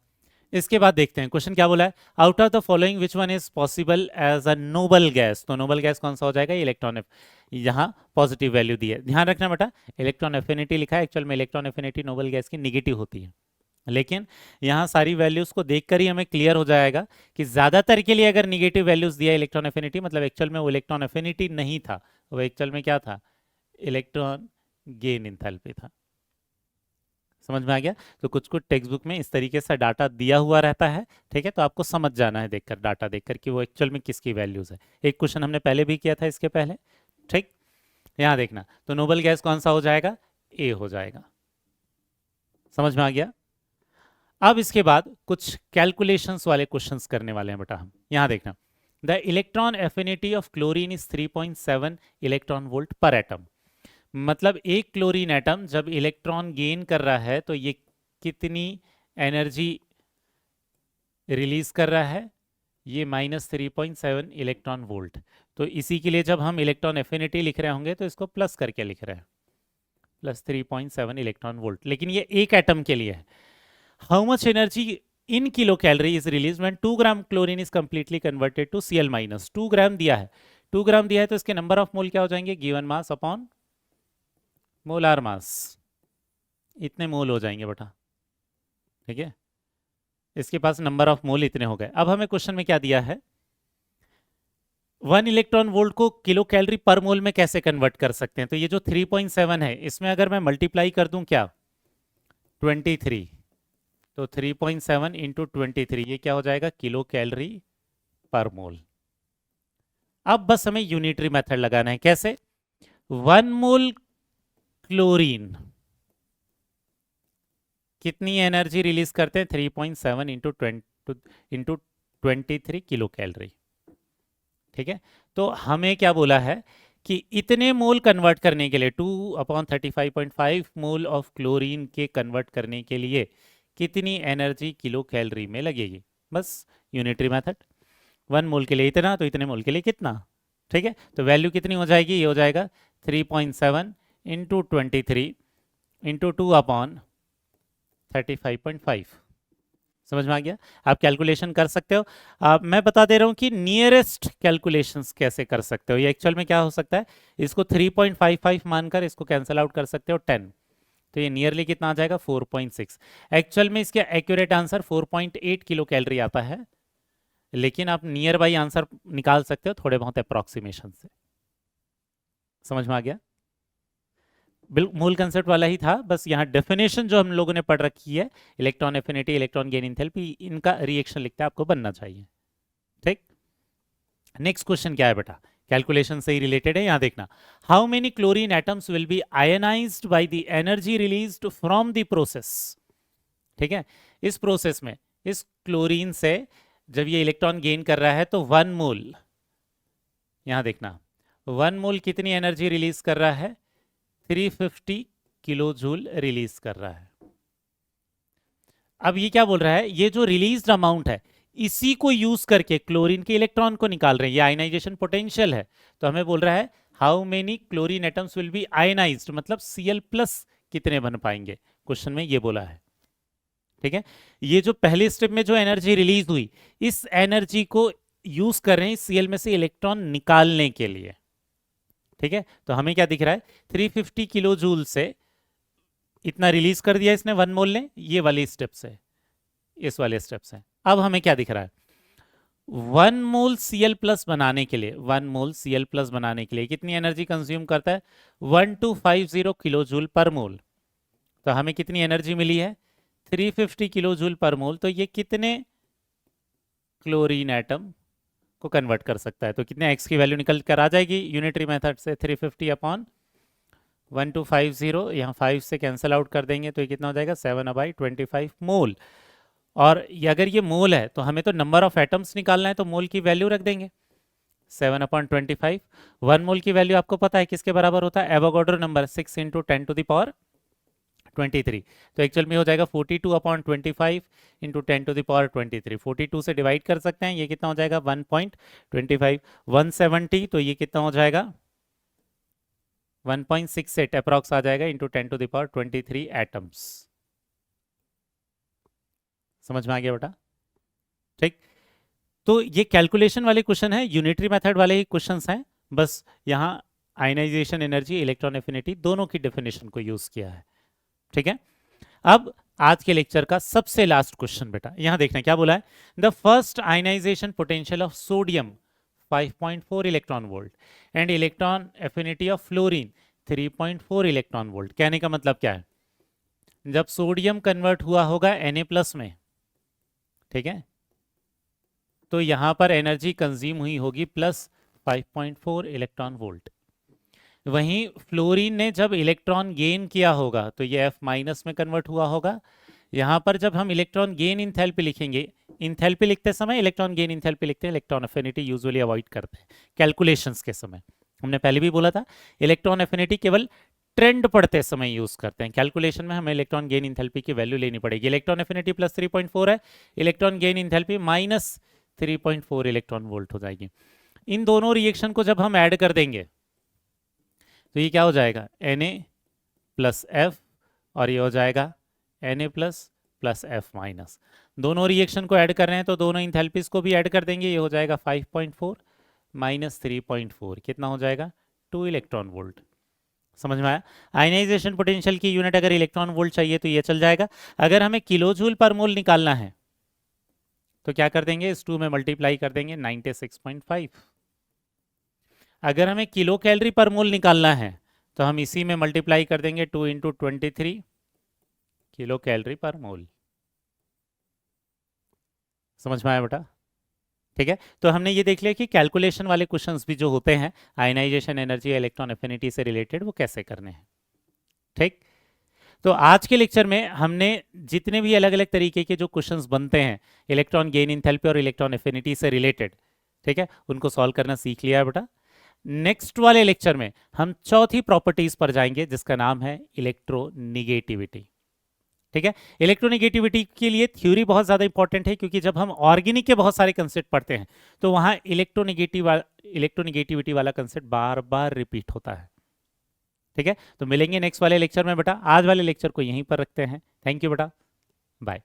इसके बाद देखते हैं क्वेश्चन क्या बोला है, out of the following which one is possible as a noble gas. तो नोबल गैस कौन सा हो जाएगा? इलेक्ट्रॉन, यहाँ पॉजिटिव वैल्यू दी है, ध्यान रखना बेटा। इलेक्ट्रॉन एफिनिटी लिखा है, एक्चुअल में इलेक्ट्रॉन एफिनिटी नोबल गैस की निगेटिव होती है, लेकिन यहाँ सारी वैल्यूज को देखकर ही हमें क्लियर हो जाएगा कि ज्यादातर के लिए अगर निगेटिव वैल्यूज दिया इलेक्ट्रॉन एफिनिटी, मतलब एक्चुअल में वो इलेक्ट्रॉन एफिनिटी नहीं था, वो एक्चुअल में क्या था? इलेक्ट्रॉन गेन इंथैल्पी था। समझ में आ गया? तो कुछ कुछ टेक्स्ट बुक में इस तरीके से डाटा दिया हुआ रहता है, ठीक है। तो आपको समझ जाना है देखकर, डाटा देखकर, कि वो एक्चुअल में किसकी वैल्यूज है। एक क्वेश्चन हमने पहले भी किया था इसके पहले, ठीक। यहाँ देखना, तो नोबल गैस कौन सा हो जाएगा? ए हो जाएगा। समझ में आ गया? अब इसके बाद कुछ कैलकुलेशंस वाले क्वेश्चंस करने वाले हैं बेटा हम। यहाँ देखना, the electron affinity of chlorine is 3.7 electron volt पर एटम। मतलब एक क्लोरीन एटम जब इलेक्ट्रॉन गेन कर रहा है तो ये कितनी एनर्जी रिलीज कर रहा है? ये -3.7 इलेक्ट्रॉन वोल्ट। तो इसी के लिए जब हम इलेक्ट्रॉन एफिनिटी लिख रहे होंगे तो इसको प्लस करके लिख रहे हैं, +3.7 इलेक्ट्रॉन वोल्ट, लेकिन ये एक एटम के लिए है। How much energy in kilocalorie is released when 2 gram chlorine is completely converted to Cl minus. 2 gram दिया है, 2 ग्राम दिया है तो इसके नंबर ऑफ मोल क्या हो जाएंगे, given mass upon molar mass, इतने मोल हो जाएंगे बेटा। ठीक है, इसके पास नंबर ऑफ मोल इतने हो गए। अब हमें क्वेश्चन में क्या दिया है, 1 इलेक्ट्रॉन वोल्ट को किलो कैलोरी पर मोल में कैसे कन्वर्ट कर सकते हैं। तो ये जो 3.7 है इसमें अगर मैं मल्टीप्लाई कर दूं क्या 23, तो 3.7 इंटू 23 ये क्या हो जाएगा, किलो कैलोरी पर मोल। अब बस हमें यूनिटरी मेथड लगाना है। कैसे, 1 मोल क्लोरीन कितनी एनर्जी रिलीज करते हैं, 3.7 इंटू 23 किलो कैलोरी। ठीक है, तो हमें क्या बोला है कि इतने मोल कन्वर्ट करने के लिए 2/35.5 मोल ऑफ क्लोरीन के कन्वर्ट करने के लिए कितनी एनर्जी किलो कैलोरी में लगेगी। बस यूनिटरी मेथड, 1 मोल के लिए इतना तो इतने मोल के लिए कितना। ठीक है, तो वैल्यू कितनी हो जाएगी, ये हो जाएगा 3.7 इंटू 23 इंटू 2/35.5। समझ में आ गया, आप कैलकुलेशन कर सकते हो। मैं बता दे रहा हूं कि नियरेस्ट कैलकुलेशंस कैसे कर सकते हो। ये एक्चुअल में क्या हो सकता है, इसको 3.55 मानकर इसको कैंसिल आउट कर सकते हो 10, तो ये नियरली कितना आ जाएगा 4.6। एक्चुअल में इसका एक्यूरेट आंसर 4.8 किलो कैलोरी आता है, लेकिन आप नियर बाई आंसर निकाल सकते हो थोड़े बहुत अप्रोक्सीमेशन से। समझ में आ गया, बिल्कुल मूल कंसेप्ट वाला ही था, बस यहाँ डेफिनेशन जो हम लोगों ने पढ़ रखी है, electron affinity, electron gain enthalpy, इनका रिएक्शन लिखते आपको बनना चाहिए। ठीक, नेक्स्ट क्वेश्चन क्या है बेटा, कैलकुलेशन से ही रिलेटेड है। यहाँ देखना, how many chlorine atoms will be ionised by the energy released from the process. ठीक है, इस प्रोसेस में इस क्लोरीन से जब ये इलेक्ट्रॉन गेन कर रहा है तो 1 मोल, यहाँ देखना 1 मोल कितनी एनर्जी रिलीज कर रहा है, 350 किलो जूल रिलीज कर रहा है। अब ये क्या बोल रहा है, ये जो रिलीज्ड अमाउंट है इसी को यूज करके क्लोरीन के इलेक्ट्रॉन को निकाल रहे हैं, ये आयनाइजेशन पोटेंशियल है। तो हमें बोल रहा है how many chlorine atoms will be ionised, मतलब Cl+ कितने बन पाएंगे, क्वेश्चन में ये बोला है। ठीक है, ये जो पहले स्टेप में जो एनर्जी रिलीज हुई, इस एनर्जी को यूज कर रहे हैं Cl में से इलेक्ट्रॉन निकालने के लिए। ठीक है, तो हमें क्या दिख रहा है, 350 किलो जूल से इतना रिलीज कर दिया इसने 1 मोल ने, ये वाली स्टेप से, इस वाले स्टेप से। अब हमें क्या दिख रहा है, 1 मोल Cl+ बनाने के लिए, 1 मोल Cl+ बनाने के लिए कितनी एनर्जी कंज्यूम करता है, 1250 किलो जूल पर मोल। तो हमें कितनी एनर्जी मिली है, 350 किलो जूल पर मोल। तो ये कितने क्लोरीन एटम को कन्वर्ट कर सकता है, तो कितने x की वैल्यू निकल कर आ जाएगी यूनिटरी मेथड से, 350 अपॉन 1250, यहाँ 5 से कैंसिल आउट कर देंगे तो ये कितना हो जाएगा 7/25 मोल। और ये अगर ये मोल है तो हमें तो नंबर ऑफ एटम्स निकालना है, तो मोल की वैल्यू रख देंगे 7/25। 1 मोल की वैल्यू आपको पता है किसके बराबर होता है, एवोगाड्रो नंबर 6 × 10⁻23। तो एक्चुअल में हो जाएगा 42/25 × 10⁻23। 42 से डिवाइड कर सकते हैं, ये कितना हो जाएगा 1.25, 170, तो ये कितना हो जाएगा 1.68 अप्रॉक्स आ जाएगा इंटू 10⁻23 एटम्स। समझ में आ गया बेटा। ठीक, तो ये कैलकुलेशन वाले क्वेश्चन है, यूनिटरी मेथड वाले ही क्वेश्चंस हैं, बस यहाँ आयनाइजेशन एनर्जी, इलेक्ट्रॉन एफिनिटी दोनों की डेफिनेशन को यूज किया है। ठीक है, अब आज के लेक्चर का सबसे लास्ट क्वेश्चन बेटा, यहां देखना क्या बोला है, the first ionization potential of sodium 5.4 electron volt and electron affinity of fluorine 3.4 electron volt. कहने का मतलब क्या है, जब सोडियम कन्वर्ट हुआ होगा Na+ में, ठीक है, तो यहां पर एनर्जी कंज्यूम हुई होगी +5.4 इलेक्ट्रॉन वोल्ट। वहीं फ्लोरीन ने जब इलेक्ट्रॉन गेन किया होगा तो ये F- में कन्वर्ट हुआ होगा। यहाँ पर जब हम इलेक्ट्रॉन गेन इंथैल्पी लिखेंगे, इंथैल्पी लिखते समय इलेक्ट्रॉन गेन इंथैल्पी लिखते हैं, इलेक्ट्रॉन एफिनिटी यूजुअली अवॉइड करते हैं कैलकुलेशंस के समय। हमने पहले भी बोला था इलेक्ट्रॉन एफिनिटी केवल ट्रेंड पढ़ते समय यूज करते हैं, कैलकुलेशन में हमें इलेक्ट्रॉन गेन इंथैल्पी की वैल्यू लेनी पड़ेगी। इलेक्ट्रॉन एफिनिटी +3.4 है, electron gain enthalpy -3.4 electron volt हो जाएगी। इन दोनों रिएक्शन को जब हम ऐड कर देंगे तो ये क्या हो जाएगा Na + F, और ये हो जाएगा Na+ प्लस एफ माइनस। दोनों रिएक्शन को ऐड कर रहे हैं तो दोनों इंथैल्पीज को भी ऐड कर देंगे। ये हो जाएगा 5.4 माइनस 3.4, कितना हो जाएगा 2 इलेक्ट्रॉन वोल्ट। समझ में आया? आयनाइजेशन पोटेंशियल की यूनिट अगर इलेक्ट्रॉन वोल्ट चाहिए तो ये चल जाएगा। अगर हमें किलो जूल पर मोल निकालना है तो क्या कर देंगे, इस 2 में मल्टीप्लाई कर देंगे 96.5। अगर हमें किलो कैलोरी पर मोल निकालना है तो हम इसी में मल्टीप्लाई कर देंगे 2 इंटू 23 किलो कैलोरी पर मोल। समझ में आया बेटा? ठीक है, तो हमने ये देख लिया कि कैलकुलेशन वाले क्वेश्चंस भी जो होते हैं आयनाइजेशन एनर्जी, इलेक्ट्रॉन एफिनिटी से रिलेटेड, वो कैसे करने हैं। ठीक, तो आज के लेक्चर में हमने जितने भी अलग अलग तरीके के जो क्वेश्चंस बनते हैं इलेक्ट्रॉन गेन इंथैल्पी और इलेक्ट्रॉन एफिनिटी से रिलेटेड, ठीक है, उनको सॉल्व करना सीख लिया है बेटा। नेक्स्ट वाले लेक्चर में हम चौथी प्रॉपर्टीज पर जाएंगे जिसका नाम है इलेक्ट्रोनिगेटिविटी। ठीक है, इलेक्ट्रोनिगेटिविटी के लिए थ्योरी बहुत ज़्यादा इंपॉर्टेंट है, क्योंकि जब हम ऑर्गेनिक के बहुत सारे कंसेप्ट पढ़ते हैं तो वहाँ इलेक्ट्रोनिगेटिविटी वाला कंसेप्ट बार बार रिपीट होता है। ठीक है, तो मिलेंगे नेक्स्ट वाले लेक्चर में बेटा। आज वाले लेक्चर को यहीं पर रखते हैं। थैंक यू बेटा, बाय।